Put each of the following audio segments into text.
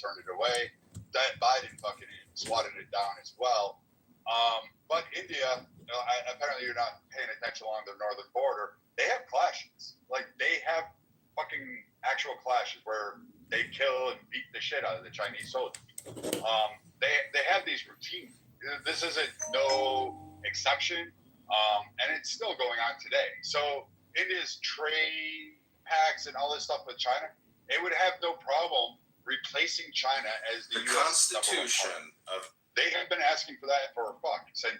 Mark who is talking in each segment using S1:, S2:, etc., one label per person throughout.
S1: turned it away. That Biden fucking swatted it down as well. But India, apparently you're not paying attention along their northern border. They have clashes. Like, they have fucking actual clashes where they kill and beat the shit out of the Chinese soldiers. They have these routines. This isn't no exception, and it's still going on today. So India's trade pacts and all this stuff with China, it would have no problem replacing China as the U.S.
S2: Constitution of.
S1: They have been asking for that for a fuck. Saying,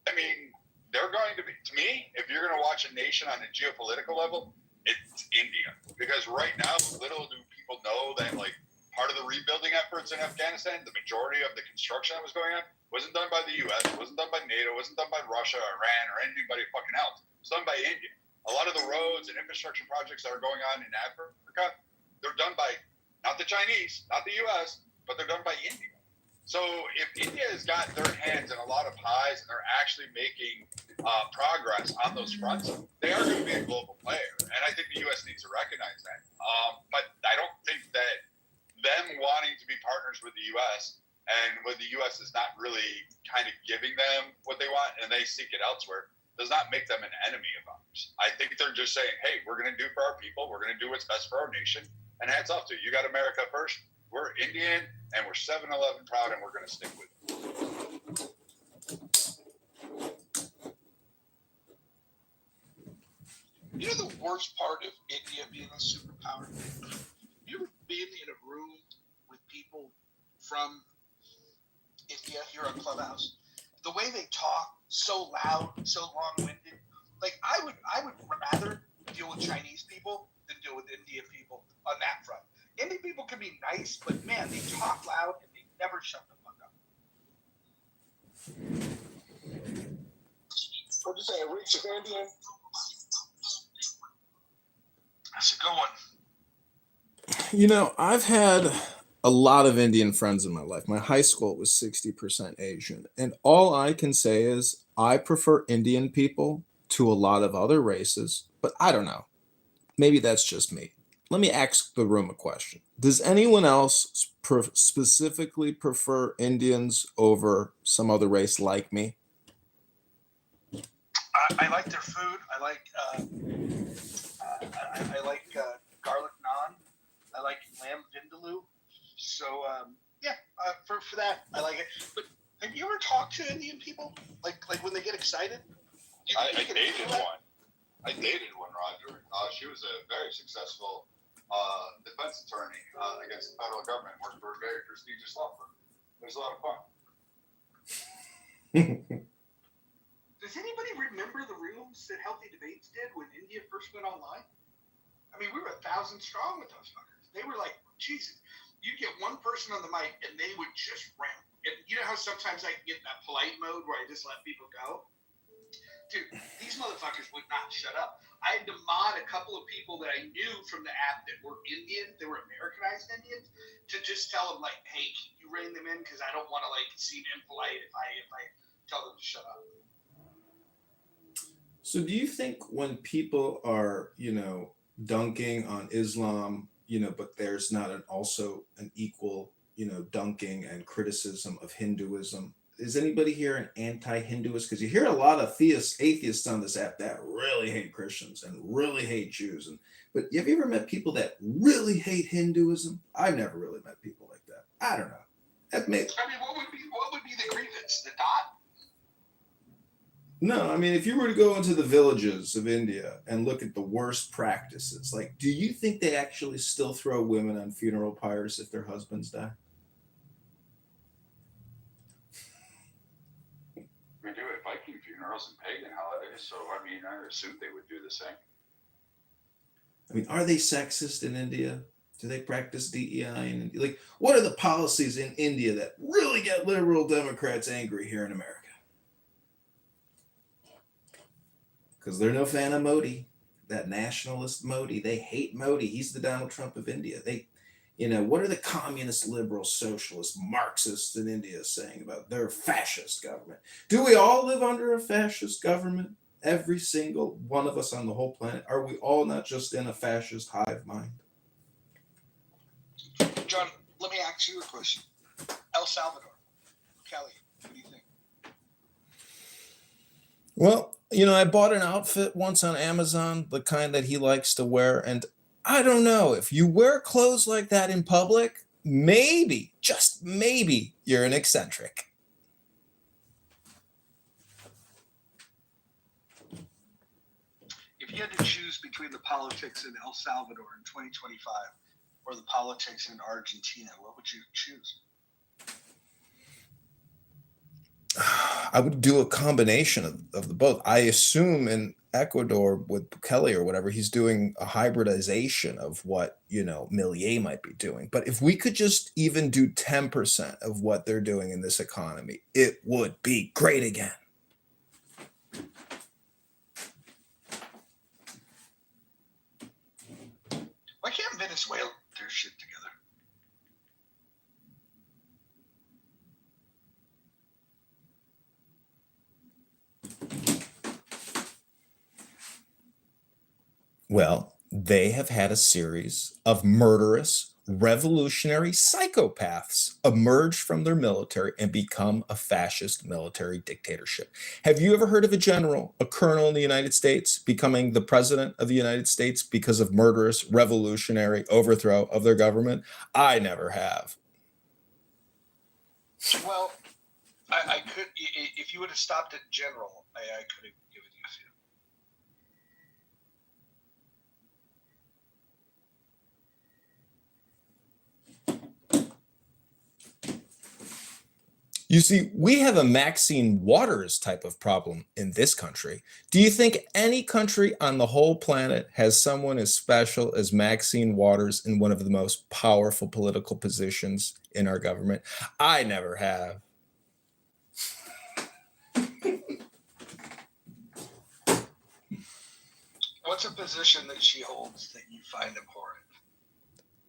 S1: I mean, they're going to be, to me, if you're going to watch a nation on a geopolitical level, it's India. Because right now, little do people know that, like, part of the rebuilding efforts in Afghanistan, the majority of the construction that was going on, wasn't done by the U.S., wasn't done by NATO, wasn't done by Russia, Iran, or anybody fucking else. It was done by India. A lot of the roads and infrastructure projects that are going on in Africa, they're done by, not the Chinese, not the U.S., but they're done by India. So if India has got their hands in a lot of pies and they're actually making progress on those fronts, they are going to be a global player. And I think the U.S. needs to recognize that. But I don't think that them wanting to be partners with the U.S. and when the U.S. is not really kind of giving them what they want and they seek it elsewhere, does not make them an enemy of ours. I think they're just saying, hey, we're going to do for our people. We're going to do what's best for our nation. And hats off to you. You got America first. We're Indian, and we're 7-Eleven proud, and we're going to stick with it.
S3: You know the worst part of India being a superpower? You ever been in a room with people from India here on Clubhouse? The way they talk, so loud, so long-winded. Like, I would rather deal with Chinese people than deal with Indian people on that front. Indian people can be nice, but man, they talk loud and they never shut the fuck up.
S4: What'd you say, a reach of Indian?
S3: That's a good one.
S5: You know, I've had a lot of Indian friends in my life. My high school was 60% Asian. And all I can say is I prefer Indian people to a lot of other races, but I don't know. Maybe that's just me. Let me ask the room a question. Does anyone else specifically prefer Indians over some other race like me?
S3: I like their food. I like garlic naan. I like lamb vindaloo. So for that, I like it. But have you ever talked to Indian people? Like when they get excited?
S1: I dated one. I dated one, Roger. She was a very successful defense attorney against the federal government, worked for a very prestigious law firm. It was a lot of fun.
S3: Does anybody remember the rooms that Healthy Debates did when India first went online? I mean, we were 1,000 strong with those fuckers. They were like, Jesus, you'd get one person on the mic and they would just ramp. And you know how sometimes I can get in that polite mode where I just let people go? Dude, these motherfuckers would not shut up. I had to mod a couple of people that I knew from the app that were Indian, they were Americanized Indians, to just tell them, like, hey, can you rein them in? Because I don't want to, like, seem impolite if I tell them to shut up.
S5: So do you think when people are, dunking on Islam, but there's not also an equal, dunking and criticism of Hinduism, is anybody here an anti-Hinduist? Because you hear a lot of atheists on this app that really hate Christians and really hate Jews. But have you ever met people that really hate Hinduism? I've never really met people like that. I don't know.
S3: What would be the grievance? The dot?
S5: No, I mean, if you were to go into the villages of India and look at the worst practices, like, do you think they actually still throw women on funeral pyres if their husbands die?
S1: We do it Viking funerals and pagan holidays, so I mean, I assume they would do the same.
S5: I mean, are they sexist in India? Do they practice DEI in India? Like, what are the policies in India that really get liberal Democrats angry here in America? Because they're no fan of Modi, that nationalist Modi. They hate Modi. He's the Donald Trump of India. What are the communist, liberal, socialist, Marxists in India saying about their fascist government? Do we all live under a fascist government? Every single one of us on the whole planet? Are we all not just in a fascist hive mind?
S3: John, let me ask you a question. El Salvador, Kelly, what do you think?
S5: Well, I bought an outfit once on Amazon, the kind that he likes to wear, and I don't know, if you wear clothes like that in public, maybe, just maybe, you're an eccentric.
S3: If you had to choose between the politics in El Salvador in 2025 or the politics in Argentina, what would you choose?
S5: I would do a combination of the both. I assume in Ecuador with Bukele or whatever, he's doing a hybridization of what, Milei might be doing. But if we could just even do 10% of what they're doing in this economy, it would be great again.
S3: Why can't Venezuela get their shit together?
S5: Well, they have had a series of murderous, revolutionary psychopaths emerge from their military and become a fascist military dictatorship. Have you ever heard of a general, a colonel in the United States, becoming the president of the United States because of murderous, revolutionary overthrow of their government? I never have.
S3: Well, I could, if you would have stopped at general, I could have given you a few.
S5: You see, we have a Maxine Waters type of problem in this country. Do you think any country on the whole planet has someone as special as Maxine Waters in one of the most powerful political positions in our government? I never have.
S3: What's a position that she holds that you find abhorrent?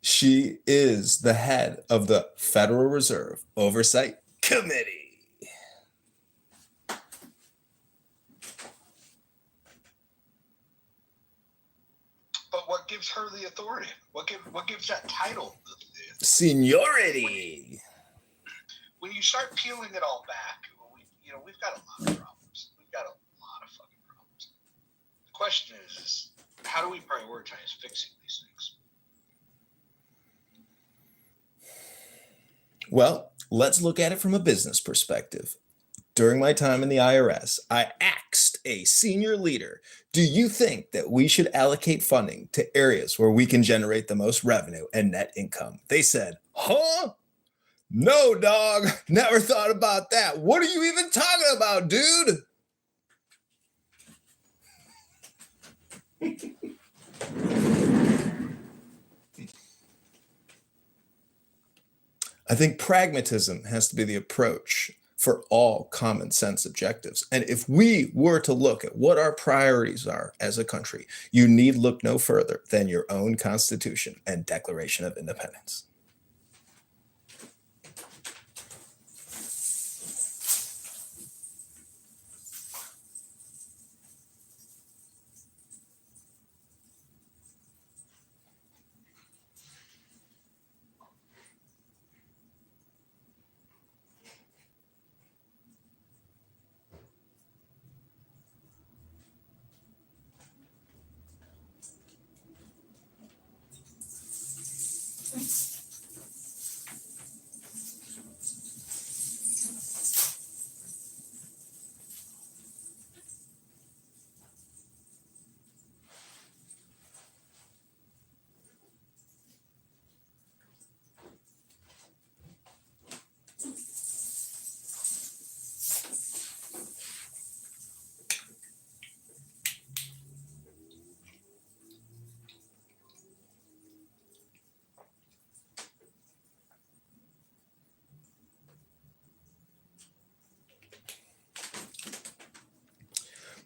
S5: She is the head of the Federal Reserve Oversight Committee.
S3: But what gives her the authority? What gives that title the authority?
S5: Seniority.
S3: When you start peeling it all back, we've got a lot of problems. We've got a lot of fucking problems. The question is how do we prioritize fixing these things?
S5: Well, let's look at it from a business perspective. During my time in the IRS, I asked a senior leader, do you think that we should allocate funding to areas where we can generate the most revenue and net income? They said, huh? No, dog. Never thought about that. What are you even talking about, dude? I think pragmatism has to be the approach for all common sense objectives. And if we were to look at what our priorities are as a country, you need look no further than your own Constitution and Declaration of Independence.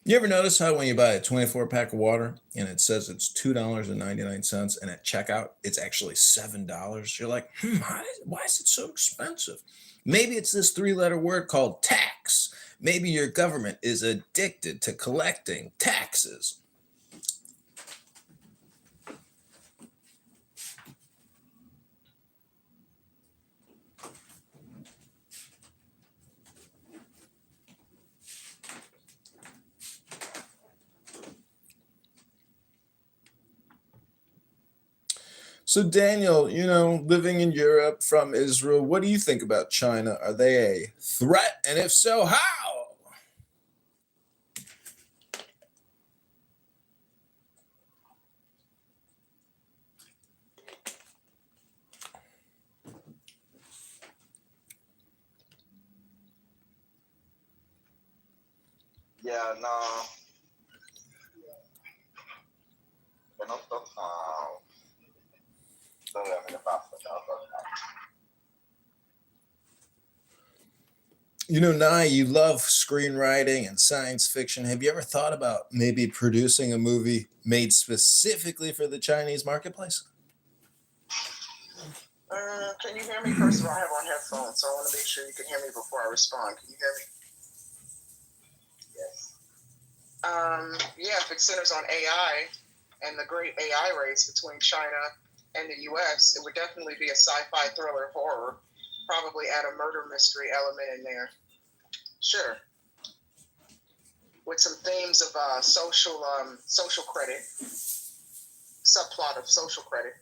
S5: You ever notice how when you buy a 24-pack of water and it says it's $2.99 and at checkout it's actually $7? You're like, why is it so expensive? Maybe it's this 3-letter word called tax. Maybe your government is addicted to collecting taxes. So, Daniel, living in Europe from Israel, what do you think about China? Are they a threat? And if so, how?
S2: Yeah, no. Que no total.
S5: Nye, you love screenwriting and science fiction. Have you ever thought about maybe producing a movie made specifically for the Chinese marketplace?
S2: Can you hear me? First of all, I have on headphones, so I want to make sure you can hear me before I respond. Can you hear me? Yes. Yeah, if it centers on AI and the great AI race between China and the U.S., it would definitely be a sci-fi thriller horror. Probably add a murder mystery element in there. Sure. With some themes of social credit, subplot of social credit.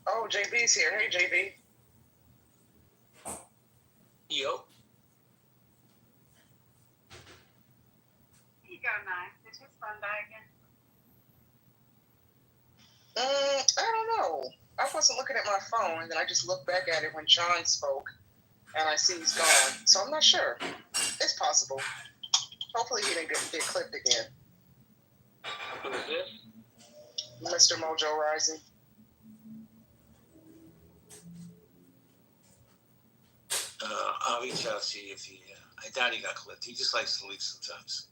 S2: Oh, JB's here. Hey, JB. Yo.
S4: Here you go, Nye. Did his phone die again?
S2: I don't know. I wasn't looking at my phone, and then I just looked back at it when John spoke, and I see he's gone. So I'm not sure. It's possible. Hopefully he didn't get clipped again.
S6: Who is this?
S2: Mr. Mojo Rising.
S6: I'll reach out to you if he. I doubt he got clipped. He just likes to leak sometimes.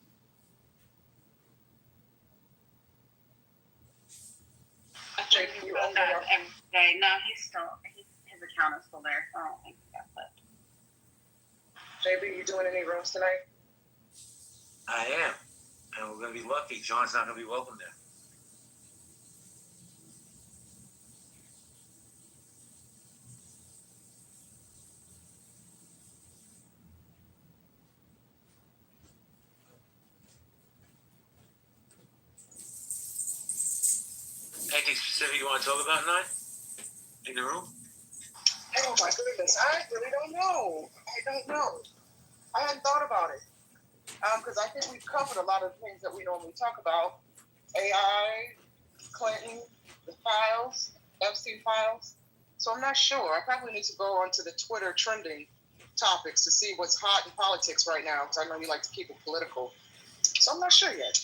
S4: I think he does that every day. No, his account is still there, so I don't think he got clipped.
S2: JB, you doing any rooms tonight?
S6: I am. And we're going to be lucky. John's not going to be welcome there. Anything specific you want to talk about tonight? In the room?
S2: Oh my goodness, I really don't know. I hadn't thought about it. Because I think we've covered a lot of things that we normally talk about. AI, Clinton, the files, Epstein files. So I'm not sure. I probably need to go onto the Twitter trending topics to see what's hot in politics right now, because I know you like to keep it political. So I'm not sure yet.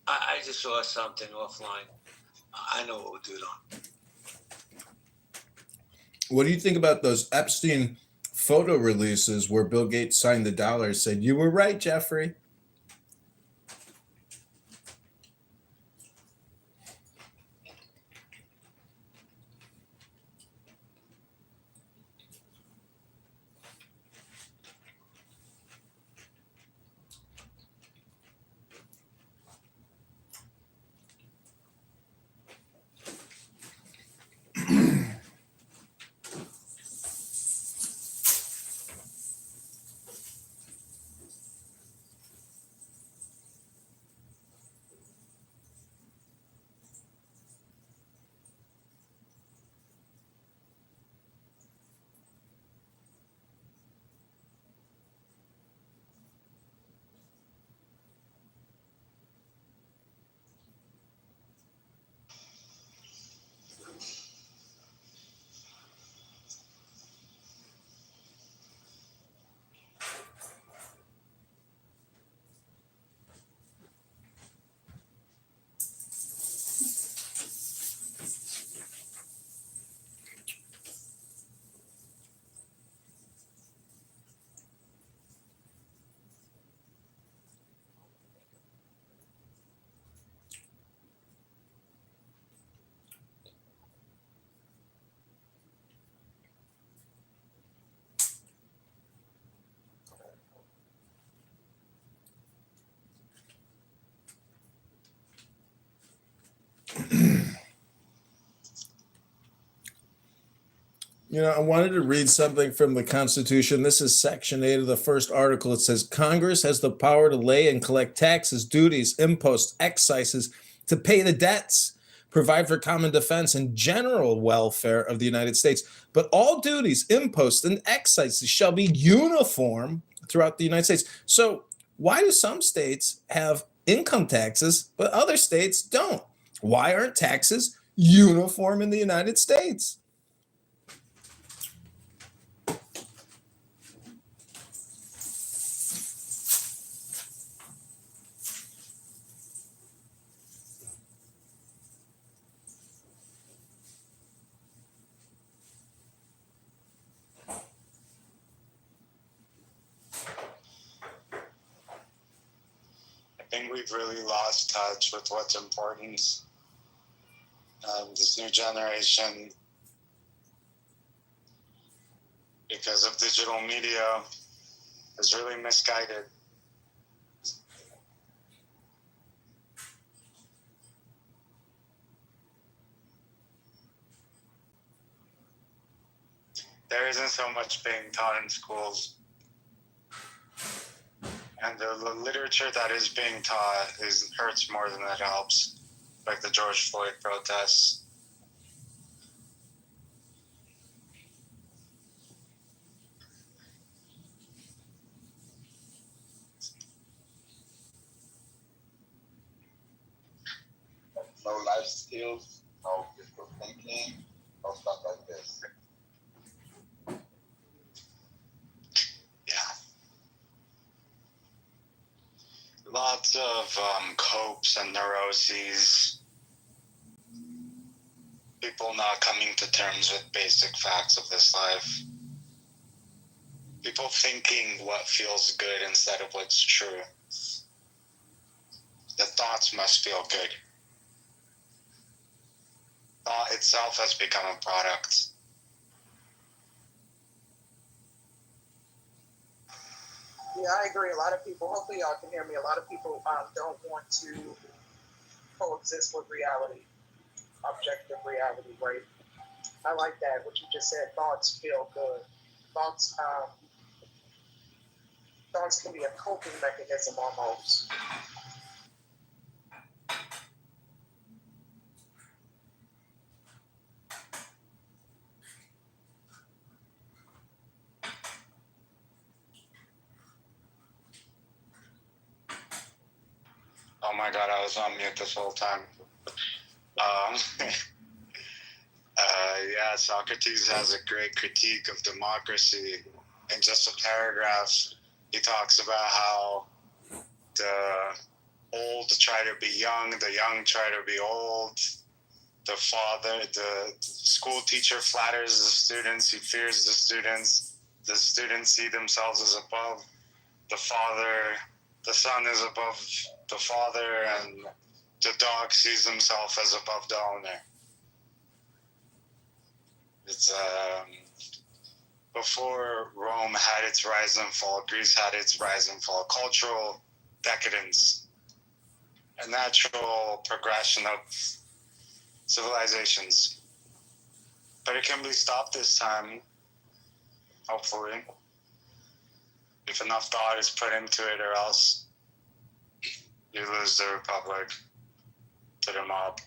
S6: I just saw something offline. I know what we'll do though.
S5: What do you think about those Epstein photo releases where Bill Gates signed the dollar, said, "You were right, Jeffrey"? I wanted to read something from the Constitution. This is Section 8 of the first article. It says Congress has the power to lay and collect taxes, duties, imposts, excises, to pay the debts, provide for common defense and general welfare of the United States. But all duties, imposts, and excises shall be uniform throughout the United States. So why do some states have income taxes, but other states don't? Why aren't taxes uniform in the United States?
S7: I think we've really lost touch with what's important. This new generation, because of digital media, is really misguided. There isn't so much being taught in schools. And the literature that is being taught hurts more than it helps, like the George Floyd protests.
S8: No life skills, no critical thinking, no stuff like this.
S7: Yeah. Lots of copes and neuroses. People not coming to terms with basic facts of this life. People thinking what feels good instead of what's true. The thoughts must feel good. Thought itself has become a product.
S2: Yeah, I agree. A lot of people, hopefully y'all can hear me, a lot of people don't want to coexist with reality, objective reality, right? I like that, what you just said, thoughts feel good. Thoughts can be a coping mechanism almost.
S7: Oh my God, I was on mute this whole time. Yeah, Socrates has a great critique of democracy. In just a paragraph, he talks about how the old try to be young, the young try to be old. The school teacher flatters the students, he fears the students see themselves as above the father, the son is above the father, and the dog sees himself as above the owner. It's before Rome had its rise and fall, Greece had its rise and fall, cultural decadence, a natural progression of civilizations. But it can be stopped this time, hopefully, if enough thought is put into it, or else you lose the republic to the mob.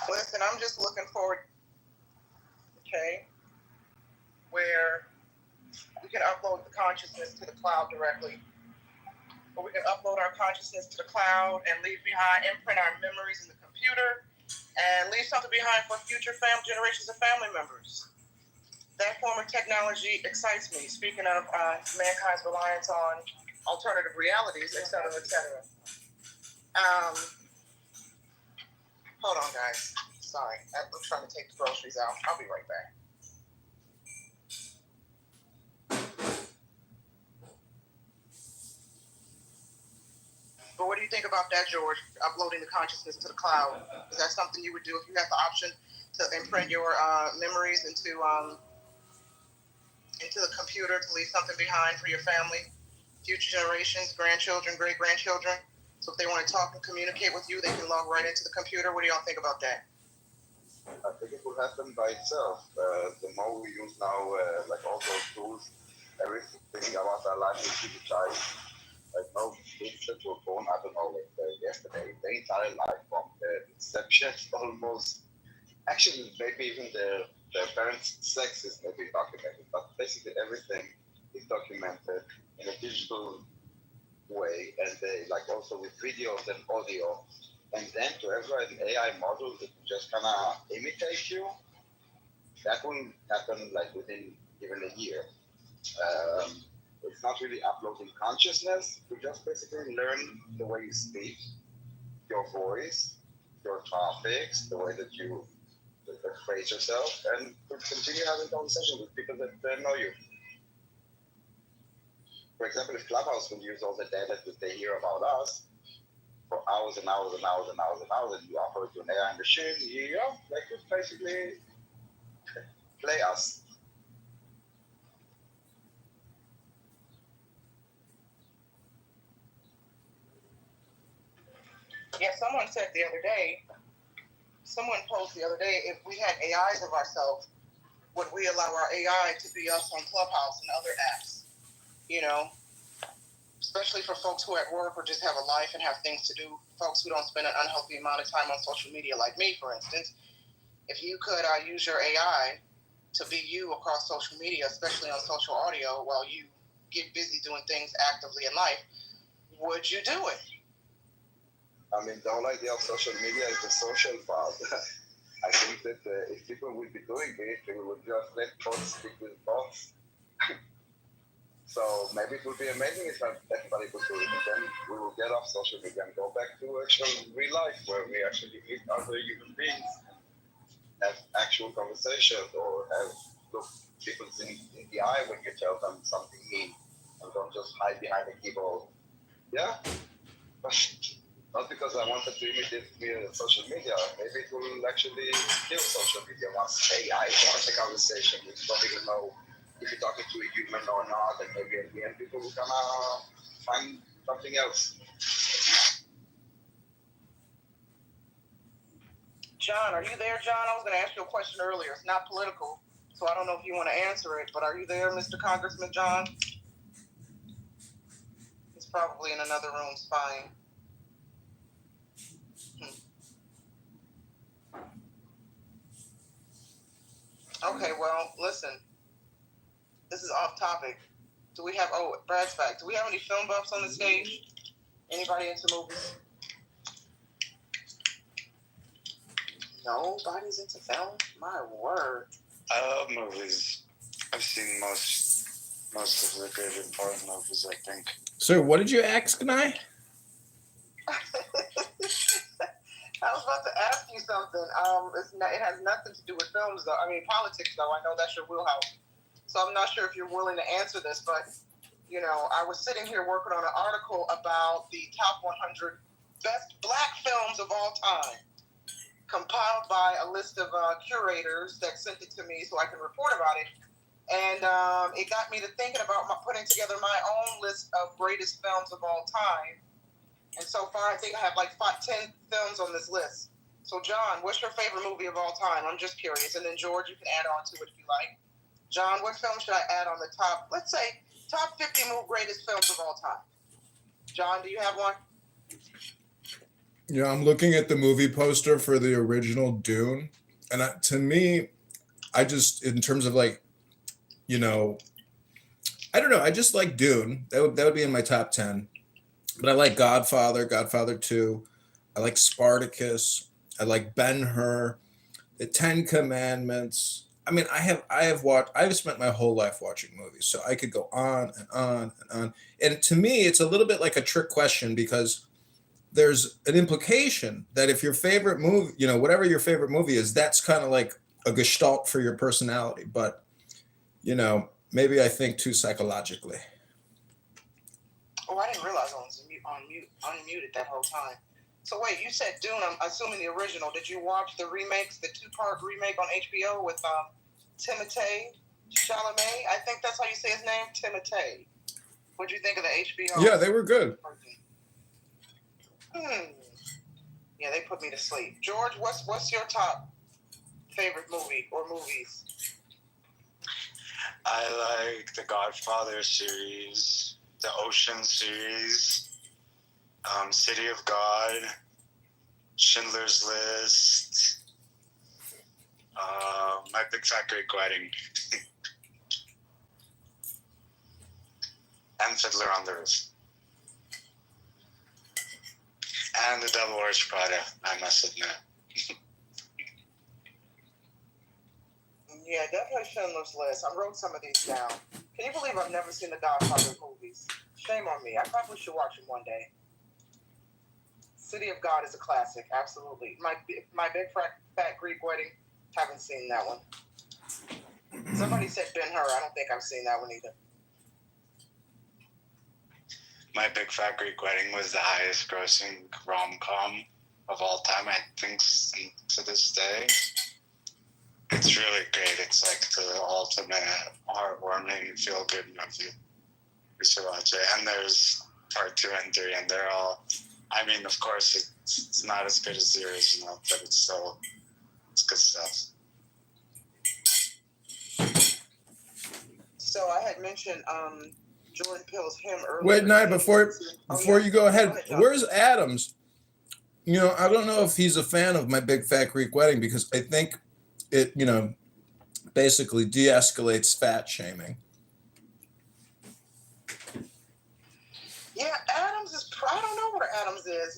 S2: Listen, I'm just looking forward, okay, where we can upload the consciousness to the cloud directly. Where we can upload our consciousness to the cloud and leave behind, imprint our memories in the computer, and leave something behind for future generations of family members. That form of technology excites me. Speaking of mankind's reliance on alternative realities, et cetera, et cetera. Hold on, guys. Sorry, I'm trying to take the groceries out. I'll be right back. But what do you think about that, George? Uploading the consciousness to the cloud. Is that something you would do if you had the option to imprint your memories into the computer to leave something behind for your family, future generations, grandchildren, great-grandchildren? So if they want to talk and communicate with you, they can log right into the computer. What do y'all think about that?
S8: I think it will happen by itself. The more we use now, like all those tools, everything about our life is digitized. Like no kids that were born, I don't know, like yesterday, the entire life from the inception almost. Actually, maybe even their parents' sex is maybe documented, but basically everything is documented in a digital way, and they like also with videos and audio. And then to have an AI model that just kind of imitate you, that will happen like within even a year. It's not really uploading consciousness. You just basically learn the way you speak, your voice, your topics, the way that you phrase yourself, and to continue having conversation with people that know you. For example, if Clubhouse will use all the data that they hear about us for hours and hours and hours and hours and hours, and you offer it to an AI machine, they could basically play us.
S2: Yeah, someone posed the other day, if we had AIs of ourselves, would we allow our AI to be us on Clubhouse and other apps? You know, especially for folks who are at work or just have a life and have things to do, folks who don't spend an unhealthy amount of time on social media like me, for instance. If you could use your AI to be you across social media, especially on social audio, while you get busy doing things actively in life, would you do it?
S8: I mean, the whole idea of social media is the social part. I think that if people will be doing it, they will just let bots speak with bots. So maybe it would be amazing if everybody could do it, and then we will get off social media and go back to actual real life where we actually meet other human beings, have actual conversations, or look people in the eye when you tell them something mean, and don't just hide behind a keyboard. Yeah, but not because I wanted to imitate me on social media. Maybe it will actually kill social media once AI wants a conversation. We don't even know if you're talking to a human or not, and maybe at the end people will find something else.
S2: John, are you there, John? I was going to ask you a question earlier. It's not political, so I don't know if you want to answer it, but are you there, Mr. Congressman John? He's probably in another room spying. Okay, well, listen. This is off topic. Do we have, Brad's back. Do we have any film buffs on the stage? Anybody into movies? Nobody's into film? My word.
S7: Movies. I've seen most of the good important movies, I think.
S5: Sir, what did you ask, Nye?
S2: I was about to ask you something. It has nothing to do with films, though. I mean, politics, though. I know that's your wheelhouse. So I'm not sure if you're willing to answer this, but, I was sitting here working on an article about the top 100 best black films of all time, compiled by a list of curators that sent it to me so I can report about it. And it got me to thinking about putting together my own list of greatest films of all time. And so far, I think I have like 10 films on this list. So, John, what's your favorite movie of all time? I'm just curious. And then, George, you can add on to it if you like. John, what film should I add on the top, let's say, top 50 greatest films of all time? John, do you have one?
S5: Yeah, I'm looking at the movie poster for the original Dune. And to me, I just, in terms of like, I don't know. I just like Dune. That would be in my top 10. But I like Godfather, Godfather 2. I like Spartacus. I like Ben-Hur, the Ten Commandments. I mean, I've spent my whole life watching movies, so I could go on and on and on. And to me, it's a little bit like a trick question because there's an implication that if your favorite movie, whatever your favorite movie is, that's kind of like a gestalt for your personality. But, maybe I think too psychologically.
S2: Oh, I didn't realize I was unmuted that whole time. So wait, you said Dune. I'm assuming the original. Did you watch the remakes, the 2-part remake on HBO with Timothée Chalamet? I think that's how you say his name, Timothée. What'd you think of the HBO?
S5: Yeah, they were good.
S2: Yeah, they put me to sleep. George, what's your top favorite movie or movies?
S7: I like the Godfather series, the Ocean series, City of God, Schindler's List, My Big Fat Greek Wedding, and Fiddler on the Roof. And The Devil Wears Prada, I must admit.
S2: Yeah, definitely Schindler's List. I wrote some of these down. Can you believe I've never seen the Godfather movies? Shame on me. I probably should watch them one day. City of God is a classic, absolutely. My Big Fat Greek Wedding, haven't seen that one. Somebody said Ben-Hur. I don't think I've seen that one either.
S7: My Big Fat Greek Wedding was the highest grossing rom-com of all time, I think, to this day. It's really great. It's like the ultimate heartwarming, feel-good movie. You should watch it. And there's part 2 and 3, and they're all, I mean, of course, it's not as good as the original, but it's good stuff.
S2: So I had mentioned Jordan Peele's Him earlier.
S5: Wait, Nye, before you go ahead, where's Adams? You know, I don't know if he's a fan of My Big Fat Greek Wedding because I think it, you know, basically de-escalates fat shaming.
S2: Yeah, Adams is, I don't know where Adams is.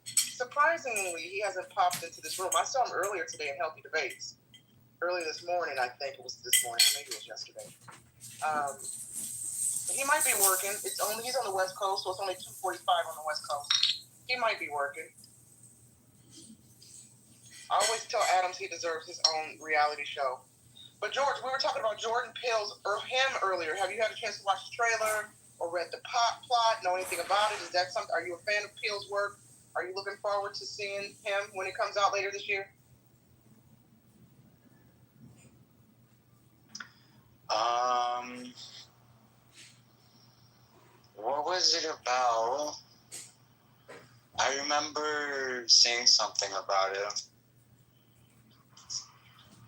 S2: Surprisingly, he hasn't popped into this room. I saw him earlier today in Healthy Debates. Early this morning, I think it was this morning, maybe it was yesterday. He might be working. He's on the West Coast, so it's only 2:45 on the West Coast. He might be working. I always tell Adams he deserves his own reality show. But George, we were talking about Jordan Peele's Him earlier. Have you had a chance to watch the trailer or read the plot? Know anything about it? Is that something? Are you a fan of Peele's work? Are you looking forward to seeing him when it comes out later this year?
S7: What was it about? I remember seeing something about it.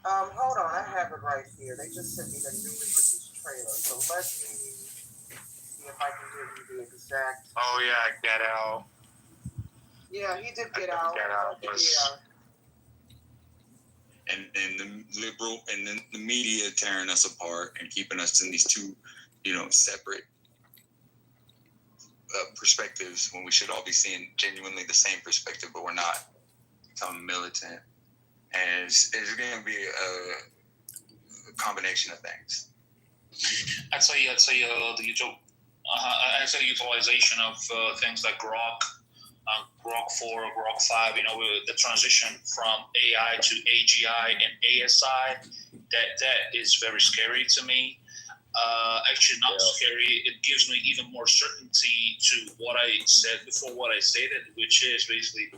S2: Hold on, I have it right here. They just sent me the newly released trailer. So let me see if I can give you the exact.
S7: Oh yeah, Get Out.
S2: Yeah, he did Get Out.
S7: Get Out was...
S9: And the liberal and then the media tearing us apart and keeping us in these two, you know, separate perspectives when we should all be seeing genuinely the same perspective, but we're not. Becoming militant, and it's going to be a combination of things.
S10: I'd say the utilization of things like Grok 4, Grok 5, you know, the transition from AI to AGI and ASI, that is very scary to me. Actually, not scary. It gives me even more certainty to what I said before, what I stated, which is basically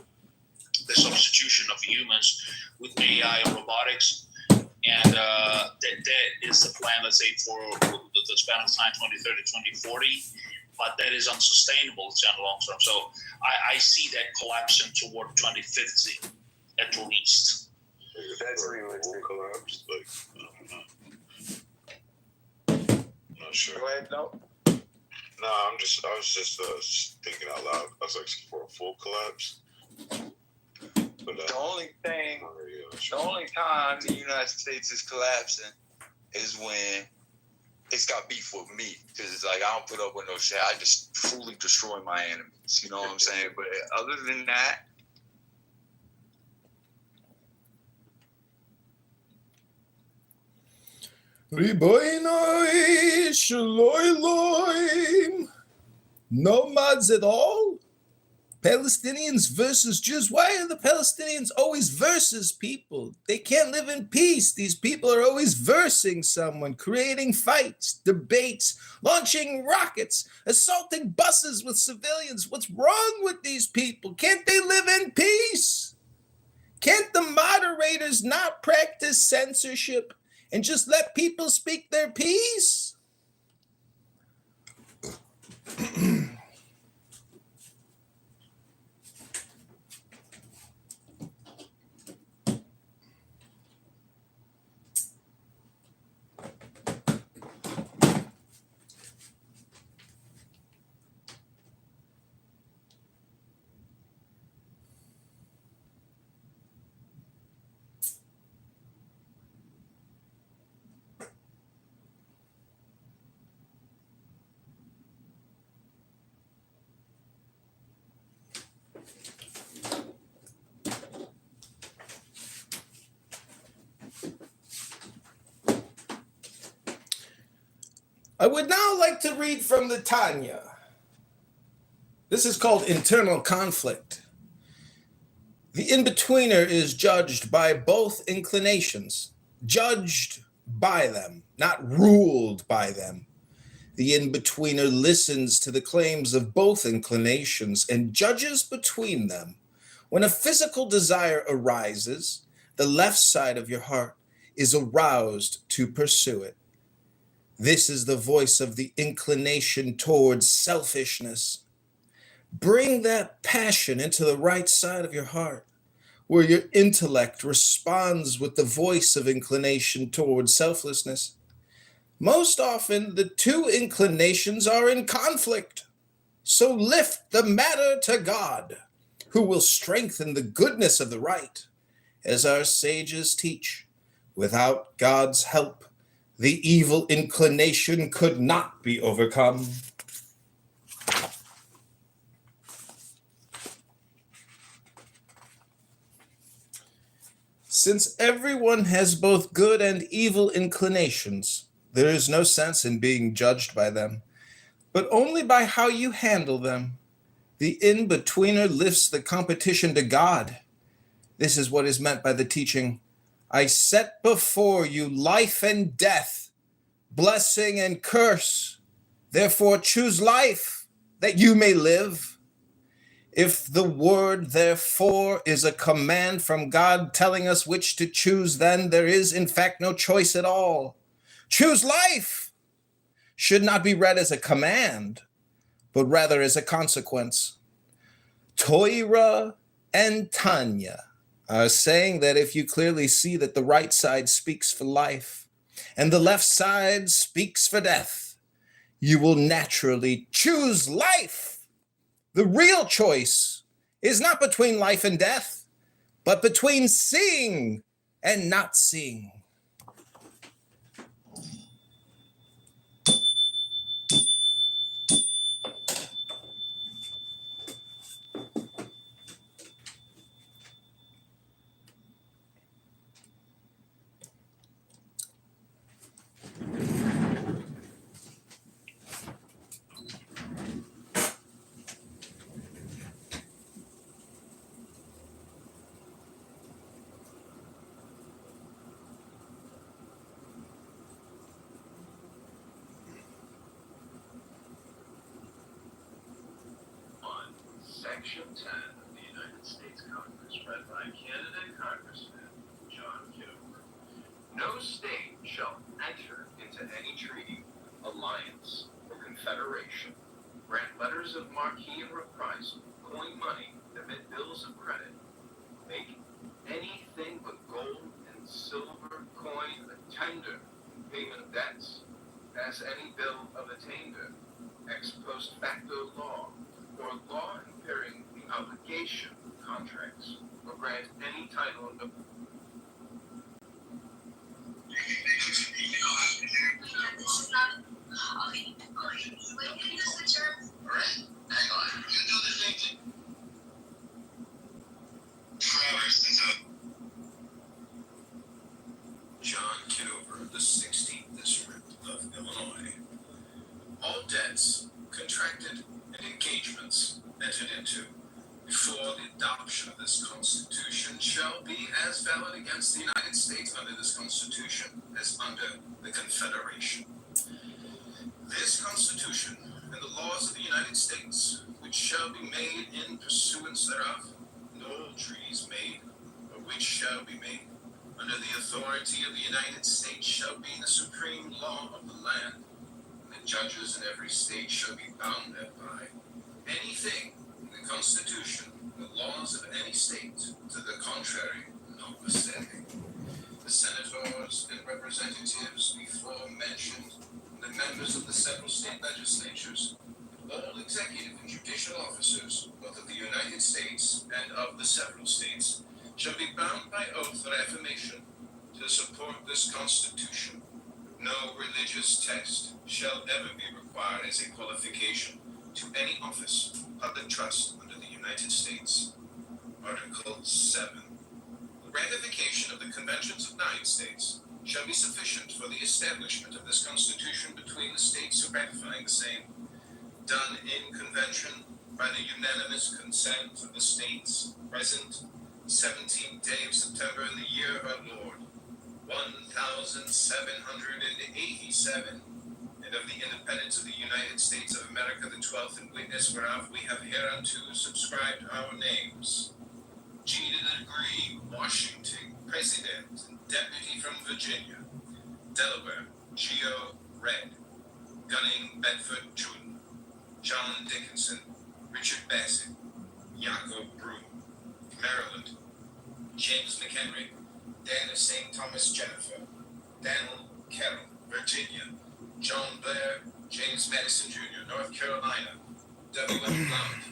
S10: the substitution of humans with AI and robotics. And that is the plan, let's say, for the span of time, 2030, 2040. But that is unsustainable in the long term. So I see that collapsing toward 2050 at least.
S1: That's realistic. Collapse, like, I don't know. Not sure.
S8: Go ahead, no.
S1: No, I was just thinking out loud. I was like, for a full collapse. But,
S11: the only time the United States is collapsing is when it's got beef with me, because it's like I don't put up with no shit. I just fully destroy my enemies. You know what I'm saying? But other than that,
S5: Riboinoi Shaloiloi. Nomads at all? Palestinians versus Jews. Why are the Palestinians always versus people? They can't live in peace. These people are always versing someone, creating fights, debates, launching rockets, assaulting buses with civilians. What's wrong with these people? Can't they live in peace? Can't the moderators not practice censorship and just let people speak their piece? I would now like to read from the Tanya. This is called internal conflict. The in-betweener is judged by both inclinations, judged by them, not ruled by them. The in-betweener listens to the claims of both inclinations and judges between them. When a physical desire arises, the left side of your heart is aroused to pursue it. This is the voice of the inclination towards selfishness. Bring that passion into the right side of your heart, where your intellect responds with the voice of inclination towards selflessness. Most often, the two inclinations are in conflict. So lift the matter to God, who will strengthen the goodness of the right. As our sages teach, without God's help, the evil inclination could not be overcome. Since everyone has both good and evil inclinations, there is no sense in being judged by them, but only by how you handle them. The in-betweener lifts the competition to God. This is what is meant by the teaching, I set before you life and death, blessing and curse. Therefore choose life, that you may live. If the word therefore is a command from God telling us which to choose, then there is in fact no choice at all. Choose life should not be read as a command, but rather as a consequence. Toira and Tanya are saying that if you clearly see that the right side speaks for life and the left side speaks for death, you will naturally choose life. The real choice is not between life and death, but between seeing and not seeing.
S12: Section 10 of the United States Congress, read by candidate Congressman John Kitover. No state shall enter into any treaty, alliance, or confederation, grant letters of marque and reprisal, coin money, emit bills of credit, make anything but gold and silver coin a tender in payment of debts, pass any bill of attainder, ex post facto law, or law impairing the obligation of contracts, or grant any title of Alright, hang on. You do the thing. John Kitover, the 16th District of Illinois. All debts, contracted, and engagements entered into before the adoption of this Constitution shall be as valid against the United States under this Constitution as under the Confederation. This Constitution and the laws of the United States, which shall be made in pursuance thereof, and all treaties made, or which shall be made, under the authority of the United States shall be the supreme law of the land, and the judges in every state shall be bound thereby. Anything in the Constitution, the laws of any state, to the contrary, notwithstanding. The senators and representatives before mentioned, the members of the several state legislatures, all executive and judicial officers, both of the United States and of the several states, shall be bound by oath or affirmation to support this Constitution. No religious test shall ever be required as a qualification to any office, public trust under the United States. Article 7. The ratification of the Conventions of 9 states, shall be sufficient for the establishment of this Constitution between the states who ratifying the same, done in convention by the unanimous consent of the states present, 17th day of September in the year of our Lord, 1787, and of the independence of the United States of America, the 12th in witness whereof we have hereunto subscribed our names. G to the degree, Washington, President and Deputy from Virginia, Delaware, Geo Red, Gunning Bedford June, John Dickinson, Richard Bassett, Jacob Broom, Maryland, James McHenry, Dan of St. Thomas Jennifer, Daniel Carroll, Virginia, John Blair, James Madison Jr., North Carolina, W. M. Blount,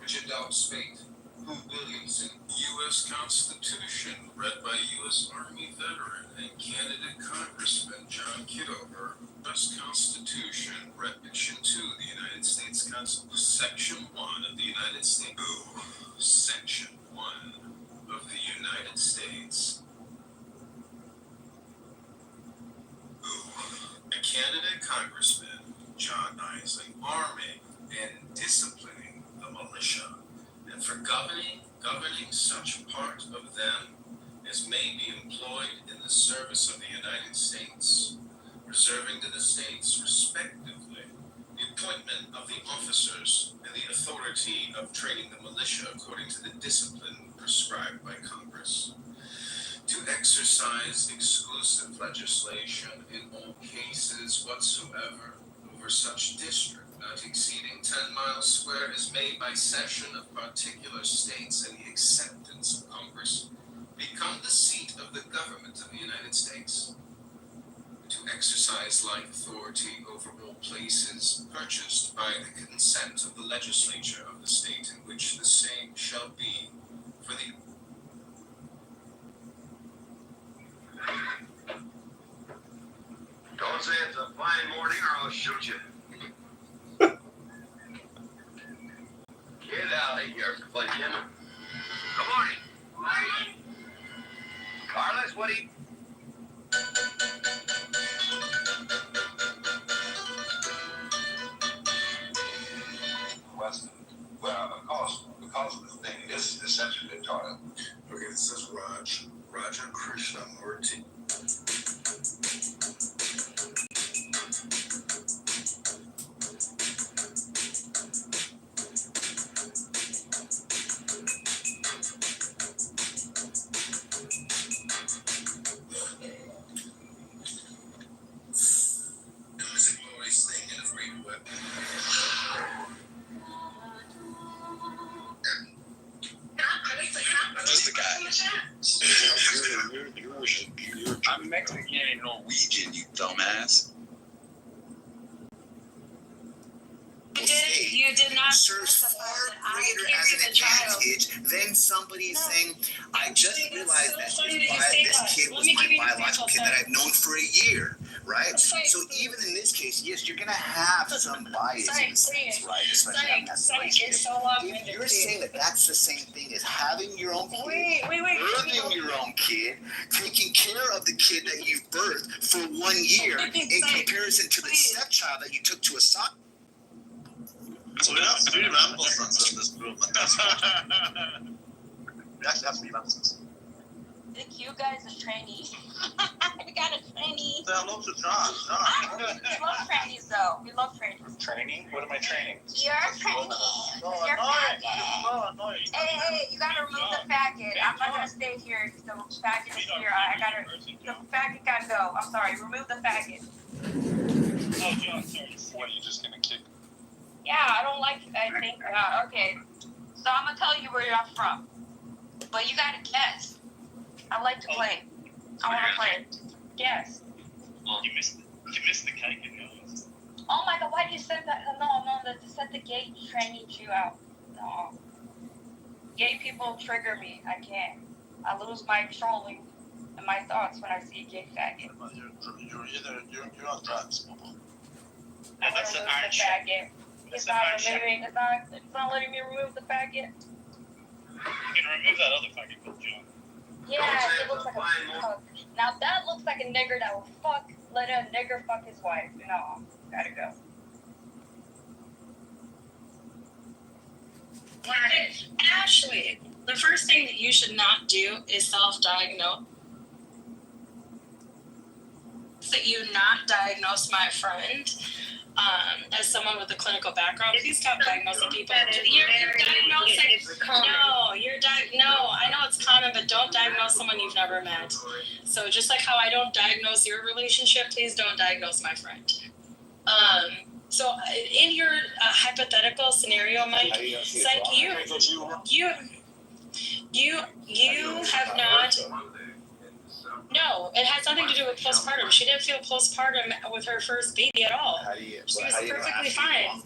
S12: Richard Dobbs Spate, Hugh Williamson. U.S. Constitution, read by U.S. Army veteran and candidate Congressman John Kitover. U.S. Constitution, read Section 2 of the United States Constitution, Section 1 of the United States. Section 1 of the United States. A candidate Congressman, John Isley, arming and disciplining the militia, and for governing such part of them as may be employed in the service of the United States, reserving to the states, respectively, the appointment of the officers and the authority of training the militia according to the discipline prescribed by Congress, to exercise exclusive legislation in all cases whatsoever over such district not exceeding 10 miles square is made by cession of particular states and the acceptance of Congress become the seat of the government of the United States, to exercise like authority over all places purchased by the consent of the legislature of the state in which the same shall be for the
S13: Don't say it's a fine morning or I'll shoot you. Get out of here, Clinton. Good morning. Morning. Carlos, what do you... Weston, well, because of the thing, this is essentially a charter.
S12: Okay, this is Raja Krishnamurti.
S11: Just the guy. I'm Mexican and Norwegian, you dumbass.
S4: You did not
S14: serves far greater as an advantage than somebody saying, I just realized that this kid was my biological kid that I've known for a year, right? So even in this case, yes, you're going to have some bias in a sense, right? Especially having that relationship. If you're saying that that's the same thing as having your own kid, birthing your own kid, taking care of the kid that you've birthed for 1 year in comparison to the stepchild that you took to a soccer.
S15: Så vi är vän någonstans i this room. We actually have to be friends.
S4: The cute guy's a trainee. We got a trainee.
S15: Say hello to John.
S4: We love trainees though. We love trainees.
S10: Training? What am I training?
S4: You're a trainee. You're
S15: annoying.
S4: Hey, you gotta remove the faggot. I'm not gonna stay here. The faggot is here. The faggot gotta go. I'm sorry. Remove the faggot.
S10: Oh, John, sorry. What, are you just gonna kick?
S4: Yeah, I don't like. I think. Okay. So I'm gonna tell you where you're from, but you gotta guess. I like to play. I want to play. Guess.
S10: You missed the cake in yours.
S4: Oh my God! Why do you send that? No. That set the gay trainee you out. No. Gay people trigger me. I can't. I lose my controlling and my thoughts when I see a gay faggot.
S15: You're on drugs, Momo.
S10: And that's an iron
S4: faggot. It's not letting me remove the faggot.
S10: You can remove that other faggot, John.
S4: Yeah, he looks like a fuck. Now that looks like a nigger that will let a nigger fuck his wife. No, gotta go.
S16: Ashley, the first thing that you should not do is self-diagnose. That you not diagnose my friend as someone with a clinical background. Please stop diagnosing people. You're diagnosing. No, I know it's common, but don't diagnose someone you've never met. So just like how I don't diagnose your relationship, please don't diagnose my friend. So in your hypothetical scenario, Mike, it's like you have not. No, it has nothing to do with postpartum. She didn't feel postpartum with her first baby at all. She was perfectly fine.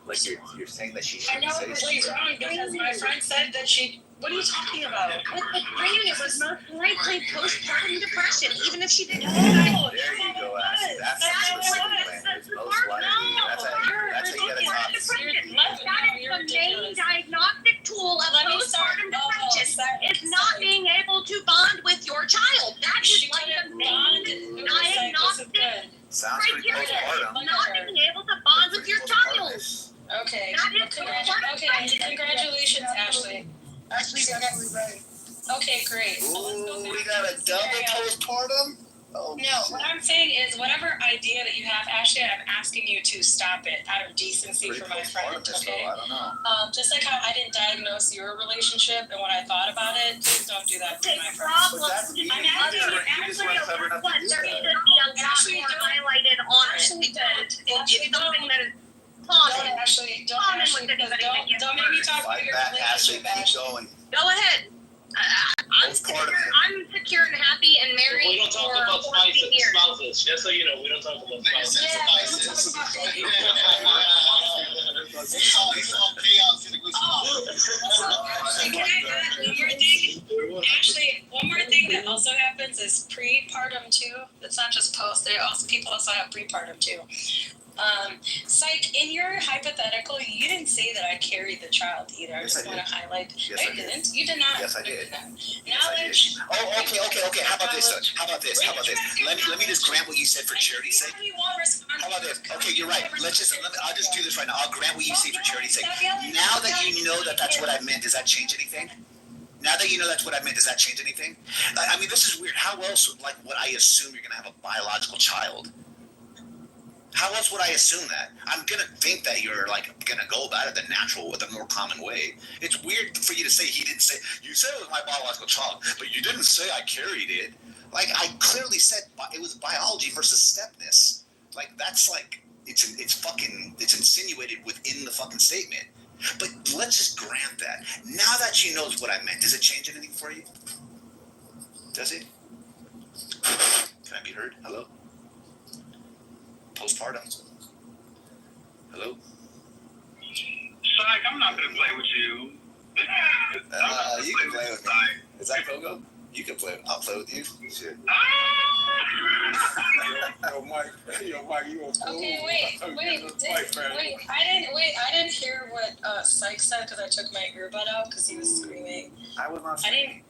S14: Like you're saying that she
S16: I know, but she's wrong because my friend said that she. What are you talking about?
S17: But Brandon, it was most likely postpartum depression, even if she didn't.
S14: No, there you go, Ashley. That's most likely. That's how you gotta talk.
S17: That is the main diagnostic tool of postpartum depression. Is not being able to bond with your child. That is like the main diagnostic criteria. Not being able to bond with your child.
S16: Okay. Congratulations, Ashley. Ashley's absolutely right. Okay, great.
S14: Ooh, we got a double postpartum? Oh,
S16: no, what I'm saying is whatever idea that you have, Ashley, I'm asking you to stop it out of decency for my friend, okay?
S14: I don't know.
S16: Just like how I didn't diagnose your relationship and when I thought about it, please don't do that for my friend.
S17: I'm asking you, Ashley, what there should be a lot more highlighted on it because it's something that is common.
S16: Don't make me talk about your relationship, Ashley.
S17: Go ahead. I'm secure and happy and married
S10: we don't talk about spouses. Just so you know, we don't talk about spouses.
S16: Actually, one more thing that also happens is prepartum too. It's not just post. People also have prepartum too. Psych, in your hypothetical, you didn't say that I carried the child either. I just want to highlight.
S14: Yes,
S16: no, you didn't. You did not.
S14: Yes, I did.
S16: Knowledge.
S14: Oh, okay. How about this? Let me just grant what you said for charity's sake. How about this? Okay, you're right. I'll just do this right now. I'll grant what you say for charity's sake. Now that you know that that's what I meant, does that change anything? Now that you know that's what I meant, does that change anything? I mean, this is weird. How else, would I assume you're going to have a biological child? How else would I assume that? I'm going to think that you're, going to go about it the natural, the more common way. It's weird for you to say he didn't say, you said it was my biological child, but you didn't say I carried it. I clearly said it was biology versus stepness. That's it's insinuated within the fucking statement. But let's just grant that. Now that she knows what I meant, does it change anything for you? Does it? Can I be heard? Hello? Postpartum. Hello?
S13: Psych, I'm not going to play with you.
S14: You can play with me. Is that Kogo? You can play. I'll play with you. Shit.
S18: Yo, Mike, you on school?
S16: Okay, wait. I didn't hear what Psych said because I took my earbud out because he was screaming.
S14: I was not
S16: screaming.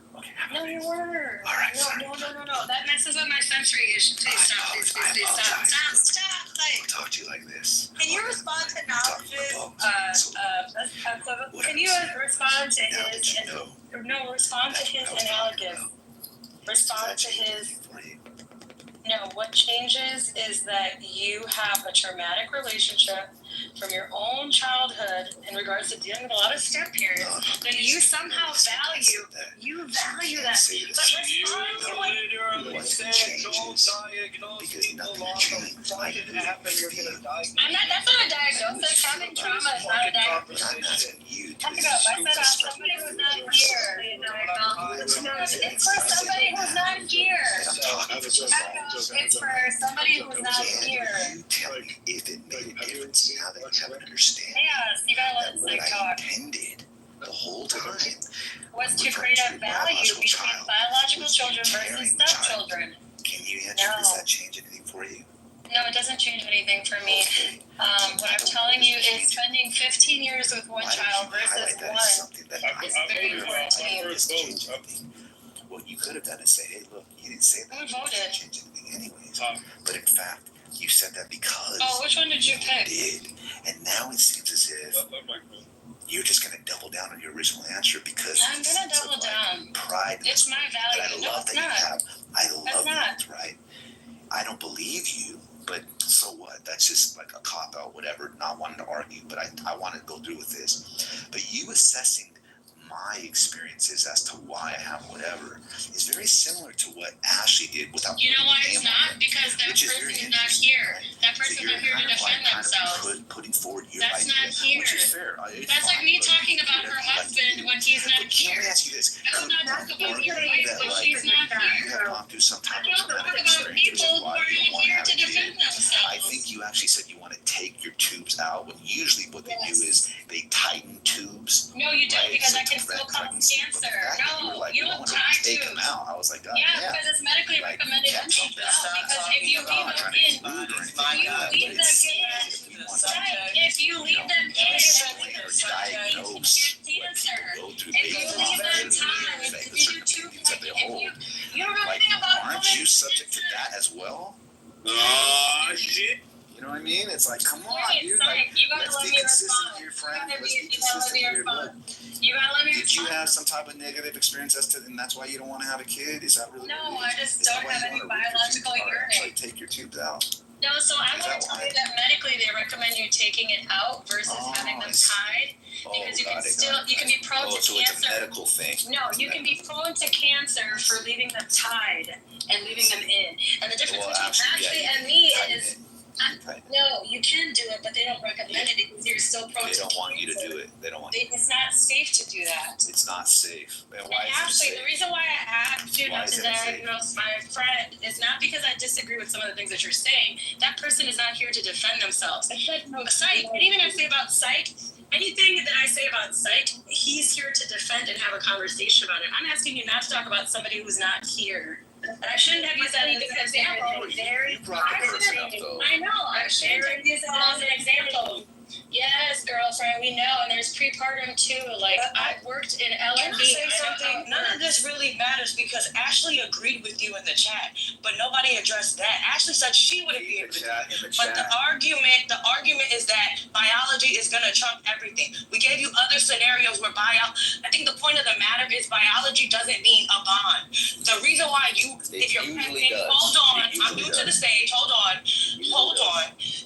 S16: No, you were.
S14: All right.
S16: No. That messes with my sensory issues. Please stop. Stop.
S14: I'll talk to you like this.
S16: Can you respond to Knowledge's? Can you respond to his? No, respond to his analogous. Respond to his. No, what changes is that you have a traumatic relationship from your own childhood in regards to dealing with a lot of step parents that you somehow value. You value that. But respond to what
S14: Because nothing changed.
S16: that's not a diagnosis. Having trauma is not a diagnosis.
S14: I'm asking you to
S16: I said somebody who's not here. It's for somebody who's not here. It's for somebody who's not here.
S14: You tell me if it made a difference now that you have an understanding.
S16: Yes, you gotta let
S14: What
S16: Psych
S14: I
S16: talk.
S14: intended the whole time
S16: Was to create a value between biological children versus stepchildren.
S14: Can you answer? Does that change anything for you?
S16: No, it doesn't change anything for me. What I'm telling you is spending 15 years with one child versus one is very important to me.
S14: what you could have done is say, hey, look, you didn't say that.
S16: Who
S14: You didn't
S16: voted?
S14: change anything anyways. But in fact, you said that because
S16: Oh, which one did you pick?
S14: did. And now it seems as if you're just going to double down on your original answer because
S16: I'm gonna double down.
S14: Pride.
S16: It's my
S14: that
S16: value.
S14: I
S16: No,
S14: love
S16: it's
S14: that you
S16: not.
S14: have. I love
S16: It's
S14: that,
S16: not.
S14: right? I don't believe you, but so what? That's just like a cop out, whatever. Not wanting to argue, but I want to go through with this. But you assessing my experiences as to why I have whatever is very similar to what Ashley did without.
S16: You know why it's
S14: name on
S16: not?
S14: it,
S16: Because that
S14: which
S16: person
S14: very
S16: is not
S14: interesting,
S16: here.
S14: right?
S16: That person's
S14: So
S16: not here to defend themselves.
S14: Putting forward your
S16: That's
S14: idea,
S16: not here.
S14: which is fair.
S16: That's like me talking about her husband when he's not here.
S14: Let me ask you this.
S16: I will not talk about your wife when
S14: That,
S16: she's not
S14: you
S16: here.
S14: have gone through some
S16: I
S14: type of
S16: don't talk
S14: traumatic
S16: about
S14: experience, which
S16: people
S14: is
S16: who
S14: why
S16: are
S14: you don't
S16: not
S14: want to
S16: here
S14: have
S16: to
S14: a kid.
S16: defend themselves.
S14: I think you actually said you want to take your tubes out when usually what they do is they tighten tubes.
S16: No, you don't,
S14: right?
S16: because
S14: So
S16: that can
S14: to
S16: still
S14: prevent
S16: cause
S14: pregnancy.
S16: cancer.
S14: But the fact that
S16: No,
S14: were like,
S16: you
S14: "We
S16: don't
S14: wanna
S16: tie
S14: take
S16: tubes.
S14: them out." I was like, God,
S16: Yeah,
S14: yeah.
S16: because it's medically
S14: Like,
S16: recommended
S14: yeah,
S16: to take them out. Because if you leave them in, if you leave them in,
S14: diagnose
S16: cancer.
S14: go through
S16: If you leave them time, if you do too much, if you don't know
S14: like,
S16: anything about
S14: aren't you subject to that as well?
S15: Shit.
S14: You know what I mean? It's like, come on,
S16: Wait,
S14: dude.
S16: Psych,
S14: Like,
S16: you gotta
S14: let's
S16: let
S14: be
S16: me
S14: consistent
S16: respond.
S14: here, friend.
S16: You
S14: Let's be
S16: gotta let
S14: consistent
S16: me
S14: here.
S16: respond.
S14: Look,
S16: You gotta let me
S14: did you
S16: respond.
S14: have some type of negative experience as to, and that's why you don't want to have a kid? Is that really?
S16: No,
S14: what it
S16: I
S14: is?
S16: just
S14: Is that
S16: don't
S14: why
S16: have
S14: you
S16: any
S14: wanna rip your tubes
S16: biological
S14: out?
S16: urinary.
S14: Like, take your tubes out.
S16: No, so I
S14: Is
S16: want
S14: that
S16: to tell
S14: why?
S16: you that medically they recommend you taking it out versus having them tied because you can you can be prone to
S14: so
S16: cancer.
S14: it's a medical thing.
S16: No, you can be prone to cancer for leaving them tied and leaving them in. And the difference between Ashley and me is no, you can do it, but they don't recommend it because you're still prone to cancer.
S14: They don't want you to do it. They don't want.
S16: It's not safe to do that.
S14: It's not safe. And why is it
S16: Ashley,
S14: safe?
S16: the reason why I asked you
S14: Why
S16: not
S14: is
S16: to
S14: it unsafe?
S16: diagnose my friend is not because I disagree with some of the things that you're saying. That person is not here to defend themselves. Psych, anything I say about psych, anything that I say about psych, he's here to defend and have a conversation about it. I'm asking you not to talk about somebody who's not here. And I shouldn't have used that as an example. I know, I shouldn't have used that as an example. Yes, girlfriend, we know, and there's prepartum too. Like, I've worked in L&D.
S19: Can I say something? None of this really matters because Ashley agreed with you in the chat, but nobody addressed that. Ashley said she wouldn't be able to do it. But the argument is that biology is gonna trump everything. We gave you other scenarios where I think the point of the matter is biology doesn't mean a bond. The reason why if you're pregnant, hold on, I'm new to the stage, hold on.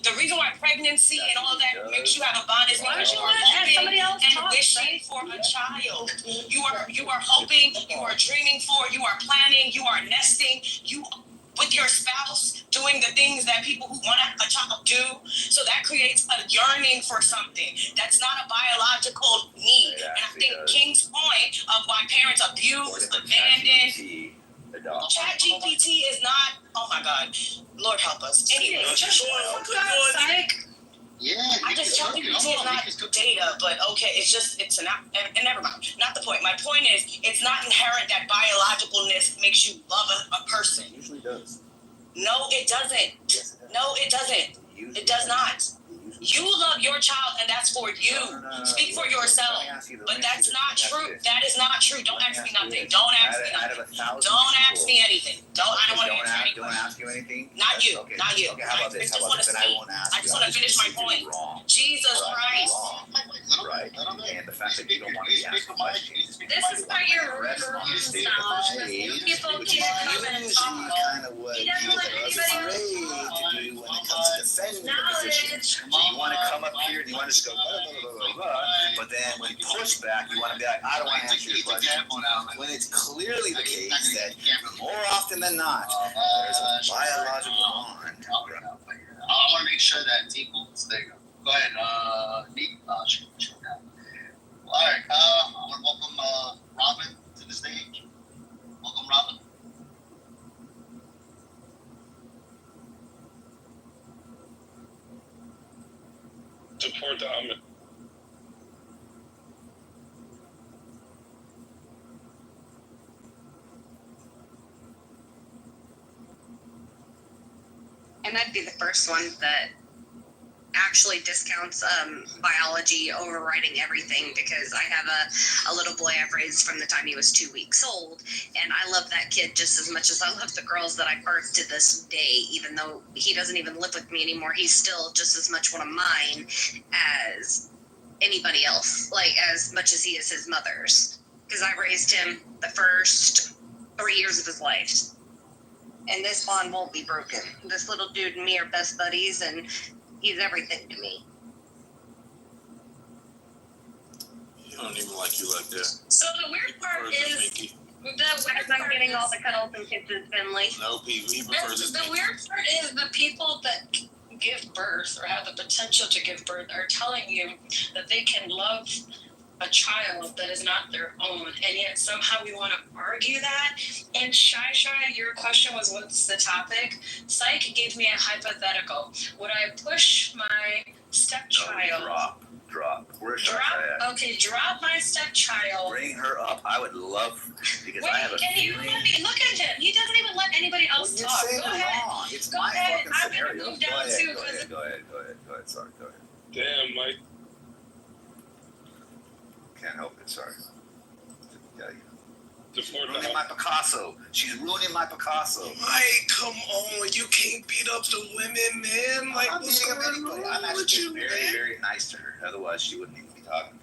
S19: The reason why pregnancy and all of that makes you have a bond is because you are hoping and wishing for a child. You are hoping, you are dreaming for, you are planning, you are nesting, you with your spouse doing the things that people who want a child do. So that creates a yearning for something. That's not a biological need. And I think King's point of why parents abuse, abandon, ChatGPT is not, oh my God, Lord help us. Anyway,
S15: Yeah.
S19: I just ChatGPT is not data, but okay, it's not, and never mind. Not the point. My point is, it's not inherent that biologicalness makes you love a person.
S14: It usually does.
S19: No, it doesn't.
S14: Yes, it does.
S19: No, it doesn't. It does not. You love your child, and that's for you. Speak for yourself. But that's not true. That is not true. Don't ask me nothing. Don't ask me nothing. Don't ask me anything. I don't want to answer anything.
S14: Don't ask you anything?
S19: Not you.
S14: Okay.
S19: Not you.
S14: Okay, how about this?
S19: I just want to finish my point. Jesus Christ.
S14: Right. And the fact that you don't want to be asked questions.
S16: This is why you're rude and stuff. People can't come and talk.
S14: Kind of what people are afraid to do when it comes to defending the position. So you want to come up here and you want to just go blah, blah, blah, blah, blah. But then when you push back, you want to be like, I don't want to answer your question. When it's clearly the case that more often than not, there's a biological bond.
S15: I want to make sure that it's equal. So there you go. Go ahead, Nick. Sure. All right. I want to welcome Robin to the stage. Welcome, Robin.
S20: Support the Ahmed.
S21: And I'd be the first one that
S19: actually discounts biology overriding everything because I have a little boy I've raised from the time he was 2 weeks old, and I love that kid just as much as I love the girls that I birthed to this day. Even though he doesn't even live with me anymore, he's still just as much one of mine as anybody else, like as much as he is his mother's, because I raised him the first 3 years of his life. And this bond won't be broken. This little dude and me are best buddies, and he's everything to me.
S21: You don't even like you like that.
S19: So the weird part is, I'm getting all the cuddles and kisses, Finley.
S21: No, he prefers his
S19: The weird part is the people that give birth or have the potential to give birth are telling you that they can love a child that is not their own, and yet somehow we want to argue that. And Shy, your question was, what's the topic? Psych gave me a hypothetical. Would I push my stepchild?
S14: No, drop. Where's Shy at?
S19: Okay, drop my stepchild.
S14: Bring her up. I would love, because
S19: Wait,
S14: I have a
S19: can you
S14: feeling.
S19: let me look at him? He doesn't even let anybody else
S14: You're
S19: talk.
S14: saying
S19: Go
S14: it
S19: ahead.
S14: wrong. It's
S19: Go
S14: my
S19: ahead.
S14: fucking
S19: I'm gonna
S14: scenario.
S19: move down too.
S14: Go ahead. Sorry, go ahead.
S21: Damn, Mike.
S14: Can't help it. Sorry. Yeah,
S21: She's
S14: ruining my Picasso. She's ruining my Picasso.
S21: Mike, come on. You can't beat up the women, man. Like,
S14: I'm
S21: what's
S14: beating up
S21: going
S14: anybody.
S21: on
S14: I'm actually
S21: with you,
S14: very,
S21: man?
S14: very nice to her. Otherwise, she wouldn't even be talking.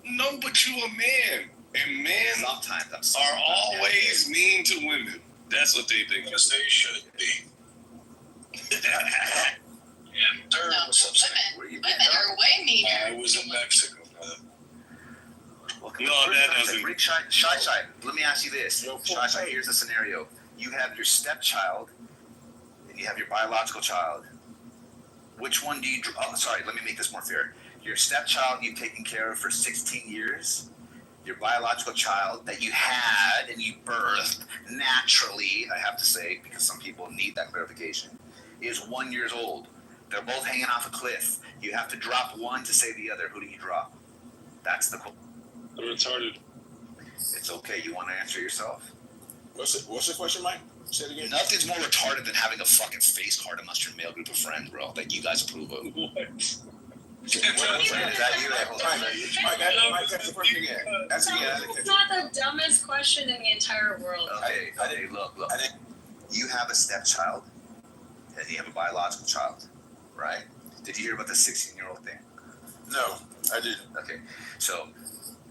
S21: No, but you a man. And men
S14: Sometimes
S21: are always mean to women. That's what they think. Yes, they should be.
S19: Women are way meaner.
S21: I was in Mexico.
S14: Well,
S21: No, that doesn't.
S14: Shy. Let me ask you this. Shy, here's the scenario. You have your stepchild, and you have your biological child. Which one do you? Oh, sorry. Let me make this more fair. Your stepchild you've taken care of for 16 years. Your biological child that you had and you birthed naturally, I have to say, because some people need that clarification, is 1 year old. They're both hanging off a cliff. You have to drop one to save the other. Who do you drop? That's the question.
S21: I'm retarded.
S14: It's okay. You want to answer yourself?
S21: What's the question, Mike? Say it again.
S14: Nothing's more retarded than having a fucking face card amongst your male group of friends, bro, that you guys approve of.
S21: What?
S14: Is that you?
S21: Mike, that's the first thing. That's
S19: It's not the dumbest question in the entire world.
S14: Okay, look. You have a stepchild, and you have a biological child, right? Did you hear about the 16-year-old thing?
S21: No, I didn't.
S14: Okay, so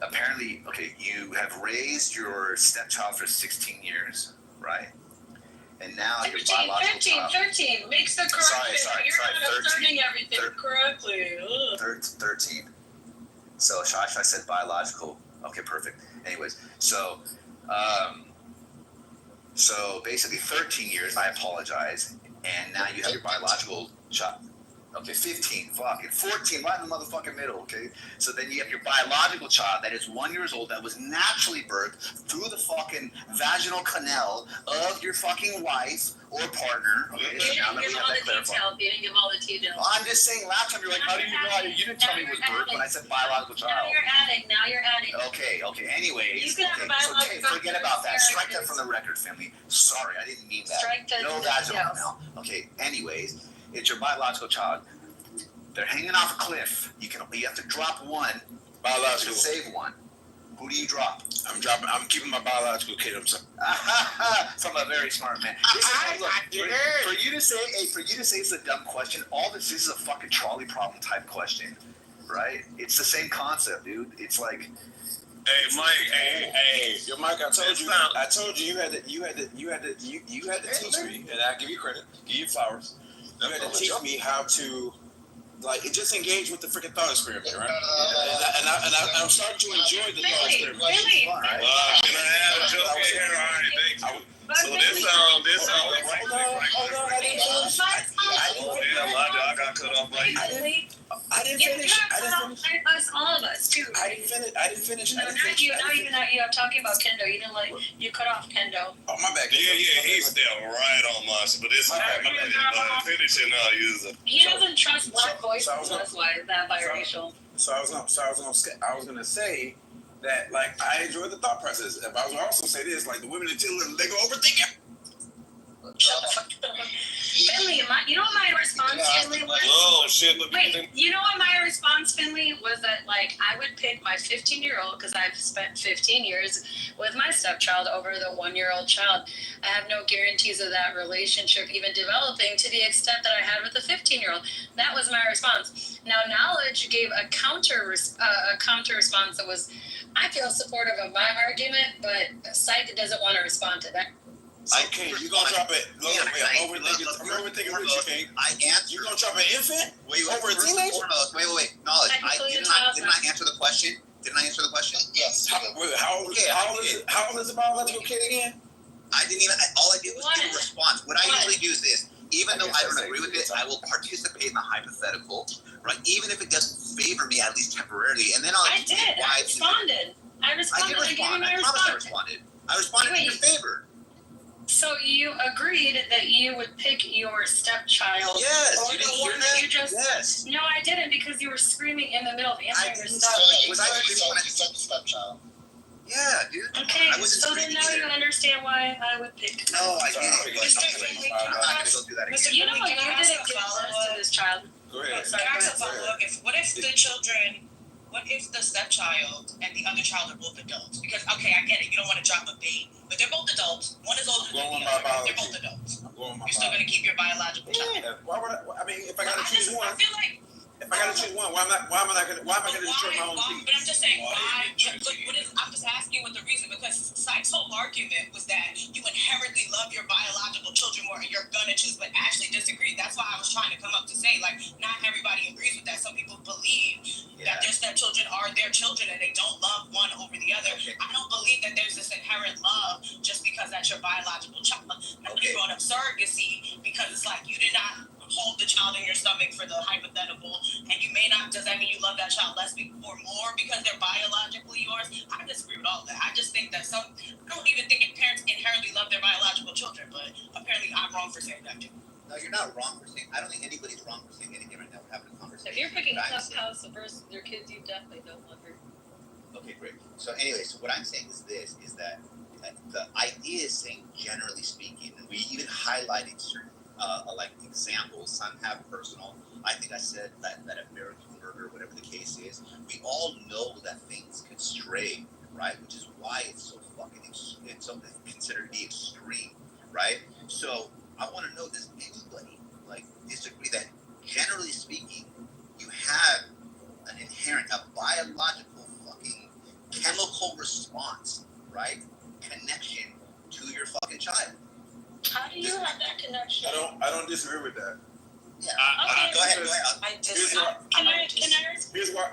S14: apparently, you have raised your stepchild for 16 years, right? And now your biological child.
S19: 13, makes the correction. You're not asserting everything correctly.
S14: 13. So Shy said biological. Okay, perfect. Anyways, so basically 13 years, I apologize. And now you have your biological child. Okay, 15, fucking 14, right in the motherfucking middle, okay? So then you have your biological child that is 1 year old that was naturally birthed through the fucking vaginal canal of your fucking wife or partner. Okay,
S19: You didn't give all the details. You didn't give all the details.
S14: I'm just saying, last time you're like, how do you know? You didn't tell me it was birth when I said biological child.
S19: Now you're adding.
S14: Okay. Anyways,
S19: You can have a biological child.
S14: forget about that. Strike that from the record, family. Sorry, I didn't mean that.
S19: Strike the
S14: no vaginal canal. Okay. Anyways, it's your biological child. They're hanging off a cliff. You have to drop one.
S21: Biological.
S14: To save one. Who do you drop?
S21: I'm keeping my biological kid. I'm sorry.
S14: From a very smart man. For you to say it's a dumb question, all this is a fucking trolley problem type question, right? It's the same concept, dude. It's like,
S21: hey, Mike. Hey, yo, Mike. I told you you had to teach me, and I give you credit, give you flowers. You had to teach me how to. Like, just engage with the freaking thought experiment, right? And I'm starting to enjoy the thought experiment.
S19: Really?
S21: Can I have a joke here? All right, thank you. So this sounds
S19: Hold on, I didn't finish.
S21: I got cut off by you. I didn't finish.
S19: All of us too.
S21: I didn't finish.
S19: No, not you. Not even that you. I'm talking about Kendo. You didn't like. You cut off Kendo.
S21: Oh, my bad. Yeah, he's still right on my shit. But it's finishing now.
S19: He doesn't trust black voices. That's why it's that biracial.
S21: So I was gonna say that, like, I enjoy the thought process. If I was also say this, like, the women in Chile, they go overthink it.
S17: Finley, you know what my response, Finley, was?
S21: Oh shit! Look,
S17: Wait, you know what my response, Finley, was that like I would pick my 15-year-old because I've spent 15 years with my stepchild over the 1-year-old child. I have no guarantees of that relationship even developing to the extent that I had with the 15-year-old. That was my response. Now, Knowledge gave a counter response that was, I feel supportive of my argument, but Psych doesn't want to respond to that.
S21: Okay, you gonna drop it? Look, I'm overthinking what you think.
S14: I answered.
S21: You gonna drop an infant over a
S14: First and
S21: teenager?
S14: foremost, wait. Knowledge. Didn't I answer the question? Didn't I answer the question?
S15: Yes.
S21: How old is the biological kid again?
S14: I didn't even. All I did was give a response. What I usually do is this. Even though I don't agree with it, I will participate in the hypothetical, right? Even if it doesn't favor me, at least temporarily, and then I'll.
S17: I did. I responded. I
S14: did respond. I promise I responded. I responded in your favor.
S17: So you agreed that you would pick your stepchild.
S14: Yes.
S17: Or
S14: You didn't
S17: the
S14: hear
S17: one
S14: that?
S17: you just.
S14: Yes.
S17: No, I didn't because you were screaming in the middle of answering your stuff.
S14: Was I screaming when I said stepchild? Yeah, dude.
S17: Okay,
S14: I wasn't
S17: so then
S14: screaming
S17: now
S14: either.
S17: you understand why I would pick.
S14: No, I didn't.
S19: Mr. Finley,
S14: I'm not gonna go do that again.
S17: You know what? You didn't give access to this child.
S21: Go ahead.
S19: Can I ask a follow-up? What if the children, what if the stepchild and the other child are both adults? Because, okay, I get it, you don't want to drop a bait, but they're both adults. One is older than the other. They're both adults. You're still going to keep your biological child.
S21: Yeah. Why would I mean, if I gotta choose one,
S19: I feel like.
S21: if I gotta choose one, why am I gonna destroy my own peace?
S19: But I'm just saying, why? I'm just asking what the reason, because Sykes' whole argument was that you inherently love your biological children more and you're gonna choose, but Ashley disagreed. That's why I was trying to come up to say, like, not everybody agrees with that. Some people believe that their stepchildren are their children and they don't love one over the other. I don't believe that there's this inherent love just because that's your biological child. Now, you brought up surrogacy because it's like you did not hold the child in your stomach for the hypothetical, and you may not. Does that mean you love that child less or more because they're biologically yours? I disagree with all that. I just think that I don't even think parents inherently love their biological children, but apparently I'm wrong for saying that too.
S14: No, you're not wrong for saying. I don't think anybody's wrong for saying anything right now. We're having a conversation.
S17: If you're picking Clubhouse versus your kids, you definitely don't love her.
S14: Okay, great. So anyway, so what I'm saying is this: is that the idea is saying, generally speaking, and we even highlighted certain like examples. Some have personal. I think I said that American murder, whatever the case is, we all know that things can stray, right? Which is why it's so fucking it's so considered to be extreme, right? So I want to know, does anybody like disagree that generally speaking, you have an inherent, a biological fucking chemical response, right? Connection to your fucking child.
S17: How do you have that connection?
S21: I don't disagree with that.
S14: Yeah.
S17: Okay.
S14: Go ahead.
S17: I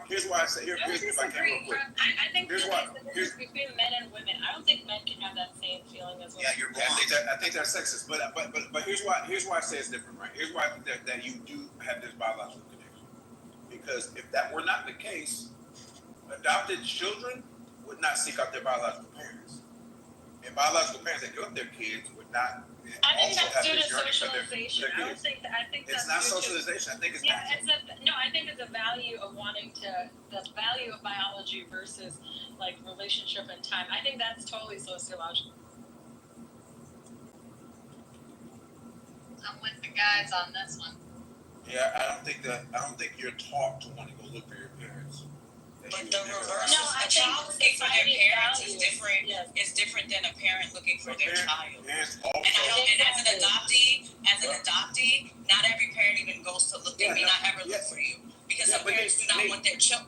S21: Here's why I say here's if I can real quick.
S17: I think there's a difference between men and women. I don't think men can have that same feeling as well.
S14: Yeah, you're wrong.
S21: I think that's sexist. But here's why I say it's different, right? Here's why I think that you do have this biological connection. Because if that were not the case, adopted children would not seek out their biological parents. And biological parents that give up their kids would not.
S17: I think that's due to socialization. I think
S21: it's not socialization. I think it's
S17: I think it's a value of the value of biology versus like relationship and time. I think that's totally sociological.
S4: I'm with the guys on this one.
S21: Yeah, I don't think you're taught to want to go look for your parents.
S19: But the reverse, a child looking for their parents is different. Yes. Is different than a parent looking for their child. And as an adoptee, not every parent even goes to look. They may not ever look for you because some parents do not want their some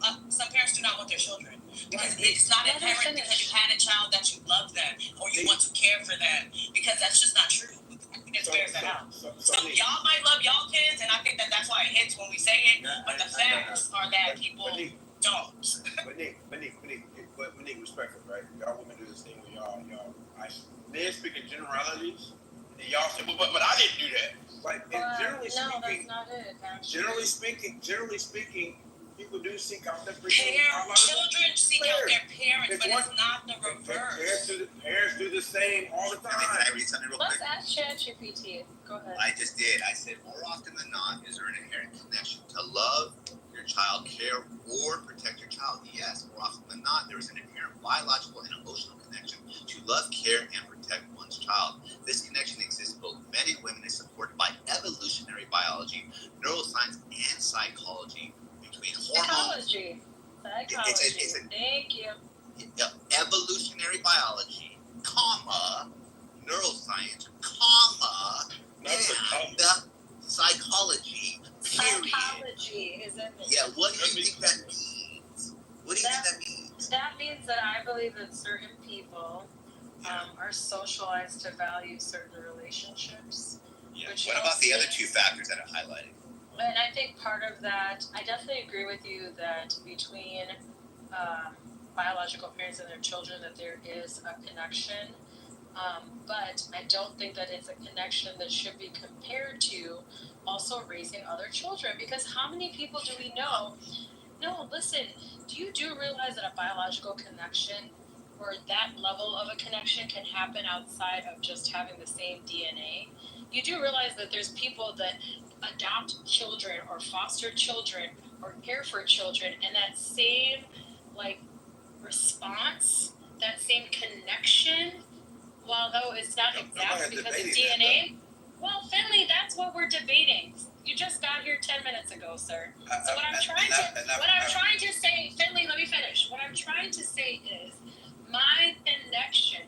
S19: parents do not want their children because it's not inherent because you had a child that you love them or you want to care for them because that's just not true. I think it bears that out. So y'all might love y'all kids, and I think that's why it hits when we say it. But the facts are that people don't.
S21: But Nick, respectful, right? Y'all women do this thing where y'all men speak in generalities, and y'all say, but I didn't do that. Like, generally speaking,
S17: that's not it.
S21: Generally speaking, people do seek out their
S19: children seek out their parents, but it's not the reverse.
S21: Parents do the same all the time.
S14: Can I read something real quick?
S17: Let's ask ChatGPT. Go ahead.
S14: I just did. I said, more often than not, is there an inherent connection to love your child, care, or protect your child? Yes, more often than not, there is an inherent biological and emotional connection to love, care, and protect one's child. This connection exists both men psychology, between hormones.
S4: Psychology.
S14: It's a
S4: Thank you.
S14: evolutionary biology, comma, neuroscience, comma, and psychology. Period.
S4: Psychology is in there.
S14: Yeah, what do you think that means? What do you think that means?
S3: That means that I believe that certain people are socialized to value certain relationships.
S14: Yeah. What about the other two factors that are highlighted?
S3: And I think part of that, I definitely agree with you that between biological parents and their children that there is a connection. But I don't think that it's a connection that should be compared to also raising other children, because how many people do we know? No, listen, do you realize that a biological connection or that level of a connection can happen outside of just having the same DNA? You do realize that there's people that adopt children or foster children or care for children, and that same response, that same connection, while though it's not exact because of DNA. Well, Finley, that's what we're debating. You just got here 10 minutes ago, sir. So what I'm trying to say, Finley, let me finish. What I'm trying to say is my connection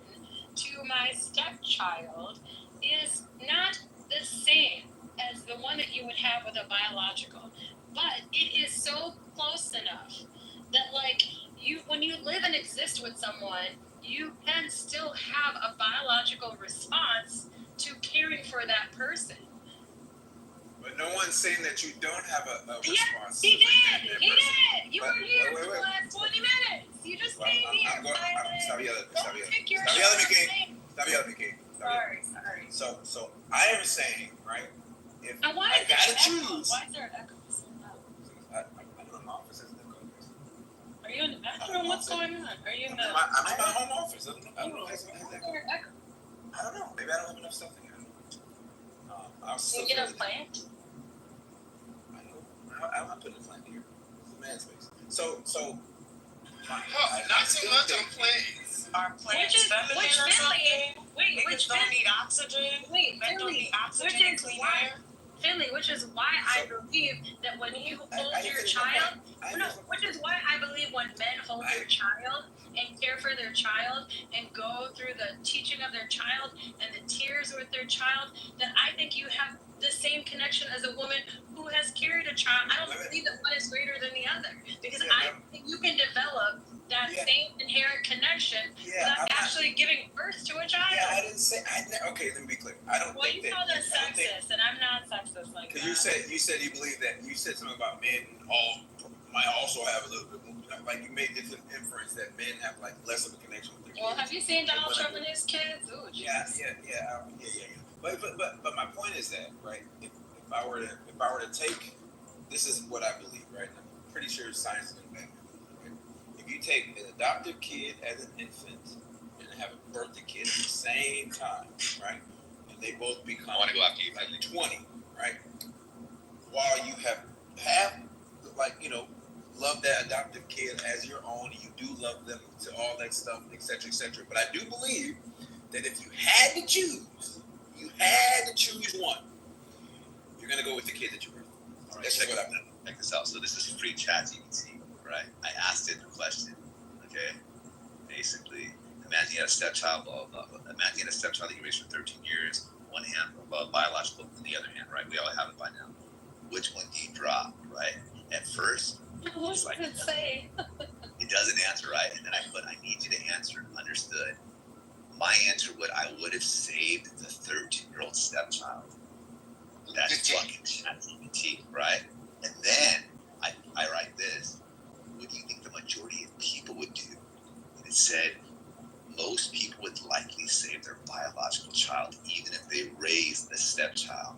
S3: to my stepchild is not the same as the one that you would have with a biological, but it is so close enough that when you live and exist with someone, you can still have a biological response to caring for that person.
S21: But no one's saying that you don't have a response.
S3: Yes, he did. He did. You were here for the last 20 minutes. You just came here.
S21: Stop yelling. Stop yelling, King.
S3: Sorry.
S21: So I am saying, right? If
S3: and why
S21: I
S3: is
S21: gotta
S3: there an
S21: choose.
S3: Why is there an echo?
S21: I know in my office is an echo.
S3: Are you in the bathroom? What's going on? Are you in the?
S21: I'm in my home office. I don't know.
S3: Why is there an echo?
S21: I don't know. Maybe I don't have enough stuff in here.
S3: Can you get a plant?
S21: I'm not putting a plant here. It's a man space. So.
S2: Not too much on plants.
S19: Are plants feminine or something?
S3: Wait,
S19: which don't need oxygen?
S3: Wait,
S19: men don't need oxygen and clean air?
S3: Finley, which is why I believe that when you hold your child, which is why I believe when men hold their child and care for their child and go through the teaching of their child and the tears with their child, that I think you have the same connection as a woman who has carried a child. I don't believe that one is greater than the other, because I think you can develop that same inherent connection without actually giving birth to a child.
S21: Yeah, I didn't say. Okay, let me be clear. I don't think that.
S3: Well, you called us sexist, and I'm not sexist like that.
S21: Because you said you believe that. You said something about men might also have a little bit more. Like you made this inference that men have less of a connection with their kids.
S3: Well, have you seen Donald Trump and his kids? Ooh,
S21: yeah. But my point is that, right? If I were to take, this is what I believe, right? I'm pretty sure science is going to back it. If you take an adoptive kid as an infant and have a birthday kid at the same time, right? And they both become
S14: I want to go after you,
S21: 20, right? While you have love that adoptive kid as your own, and you do love them to all that stuff, etc., etc. But I do believe that if you had to choose one, you're gonna go with the kid that you birthed.
S14: All right, check this out. So this is free ChatGPT, right? I asked it a question. Okay, basically, imagine you had a stepchild. Imagine you had a stepchild that you raised for 13 years. One hand biological, and the other hand, right? We all have it by now. Which one do you drop, right? At first,
S3: what does it say?
S14: It doesn't answer, right? And then I need you to answer. Understood. My answer I would have saved the 13-year-old stepchild. That's fucking ChatGPT, right? And then I write this. What do you think the majority of people would do? And it said most people would likely save their biological child, even if they raise the stepchild.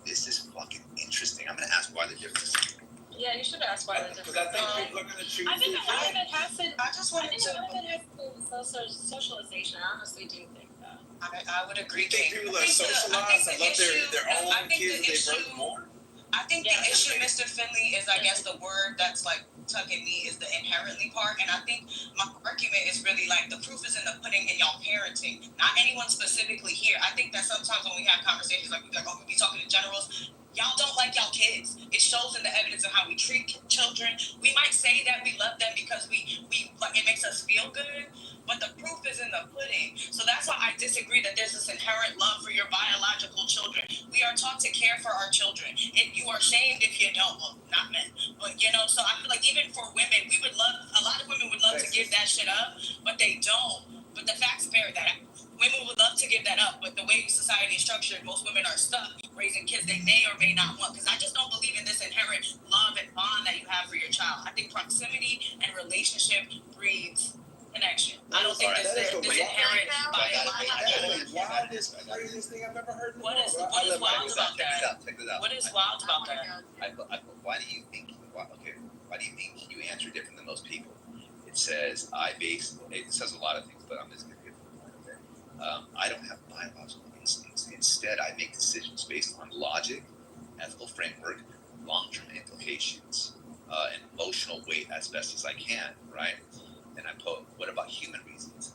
S14: This is fucking interesting. I'm gonna ask why the difference.
S3: Yeah, you should ask why the difference.
S21: Because I think people are gonna choose.
S3: I think a lot of it has to.
S19: I just wanted to.
S3: A lot of it has to socialization. I honestly do think that.
S19: I would agree.
S21: You think people are socialized and love their own kids they birth more?
S19: I think the issue, Mr. Finley, is I guess the word that's tugging me is the inherently part, and I think my argument is really the proof is in the pudding in y'all parenting, not anyone specifically here. I think that sometimes when we have conversations we'll be talking in generals, y'all don't like y'all kids. It shows in the evidence of how we treat children. We might say that we love them because we like it makes us feel good, but the proof is in the pudding. So that's why I disagree that there's this inherent love for your biological children. We are taught to care for our children. And you are shamed if you don't. Well, not men. But, so I feel like even for women, a lot of women would love to give that shit up, but they don't. But the facts bear that. Women would love to give that up, but the way society is structured, most women are stuck raising kids they may or may not want. Because I just don't believe in this inherent love and bond that you have for your child. I think proximity and relationship breeds connection. I don't think this inherent biological.
S21: Wildest, craziest thing I've ever heard.
S19: What is wild about that?
S14: Check this out.
S19: What is wild about that?
S14: Why do you think? Why do you think you answer different than most people? It says it says a lot of things, but I'm just going to get to the point of it. I don't have biological instincts. Instead, I make decisions based on logic, ethical framework, long-term implications, and emotional weight as best as I can, right? And I put, what about human reasons?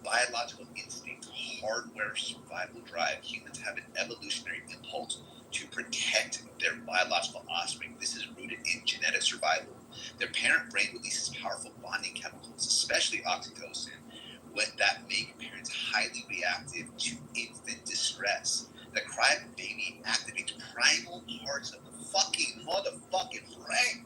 S14: Biological instinct, hardware, survival drive. Humans have an evolutionary impulse to protect their biological offspring. This is rooted in genetic survival. Their parent brain releases powerful bonding chemicals, especially oxytocin, that make parents highly reactive to infant distress. The cry of a baby activates primal parts of the fucking motherfucking brain.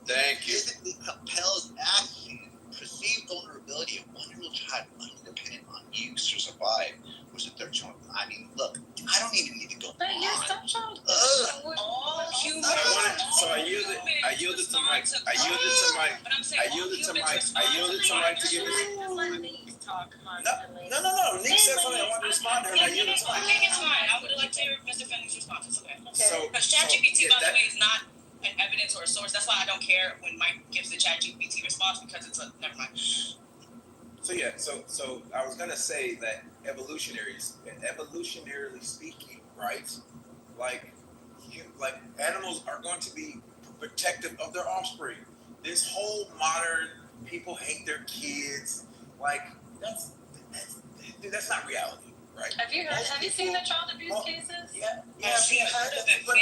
S21: Thank you.
S14: Physically compels action. Perceived vulnerability of 1-year-old child independent on you to survive was a third child. I mean, look, I don't even need to go.
S3: But you're stepchild.
S19: All humans.
S21: So I yielded to Mike to give it. No. Nick said something. I wanted to respond to her. I yielded to Mike.
S19: Okay, it's fine. I would like to hear Mr. Finley's response. It's okay. Because ChatGPT, by the way, is not an evidence or a source. That's why I don't care when Mike gives the ChatGPT response, because it's a never mind.
S21: So I was gonna say that evolutionarily speaking, right? Like animals are going to be protective of their offspring. This whole modern people hate their kids, like that's not reality, right?
S3: Have you seen the child abuse cases?
S21: Yeah.
S19: Have you heard of it?
S21: But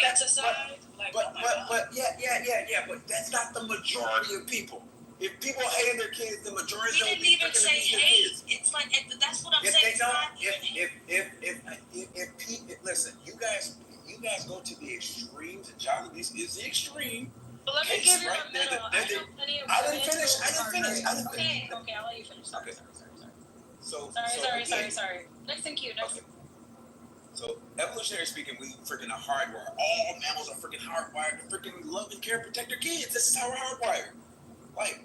S21: that's not the majority of people. If people hate their kids, the majority
S19: We
S21: don't
S19: didn't
S21: be
S19: even say hate. It's like that's what I'm saying.
S21: Listen, you guys go to the extremes, and child abuse is the extreme.
S3: But let me give you a middle.
S21: I didn't finish.
S3: Okay, I'll let you finish. Sorry. Sorry. Next in queue.
S21: Okay. So, evolutionary speaking, we freaking are hardwired. All mammals are freaking hardwired to freaking love and care, protect their kids. This is how we're hardwired.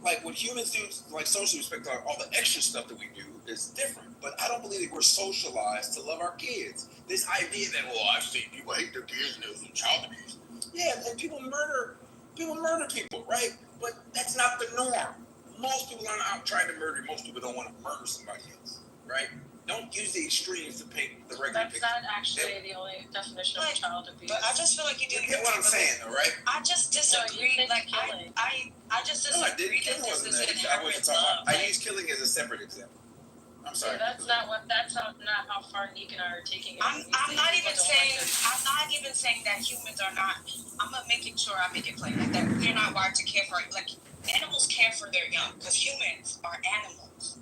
S21: Like what humans do, like social respect, all the extra stuff that we do is different. But I don't believe that we're socialized to love our kids. This idea that, I've seen people hate their kids and there's child abuse. Yeah, and people murder people, right? But that's not the norm. Most people aren't out trying to murder. Most people don't want to murder somebody else, right? Don't use the extremes to paint the regular picture.
S3: That's not actually the only definition of child abuse.
S19: But I just feel like you didn't
S21: get what I'm saying, though, right?
S19: I just disagree. I just disagree that this is inherent love.
S21: I use killing as a separate example. I'm sorry.
S3: Yeah, that's not how far Nick and I are taking it.
S19: I'm not even saying that humans are not. I'm not making sure I make it plain that we're not wired to care for, like, animals care for their young, because humans are animals.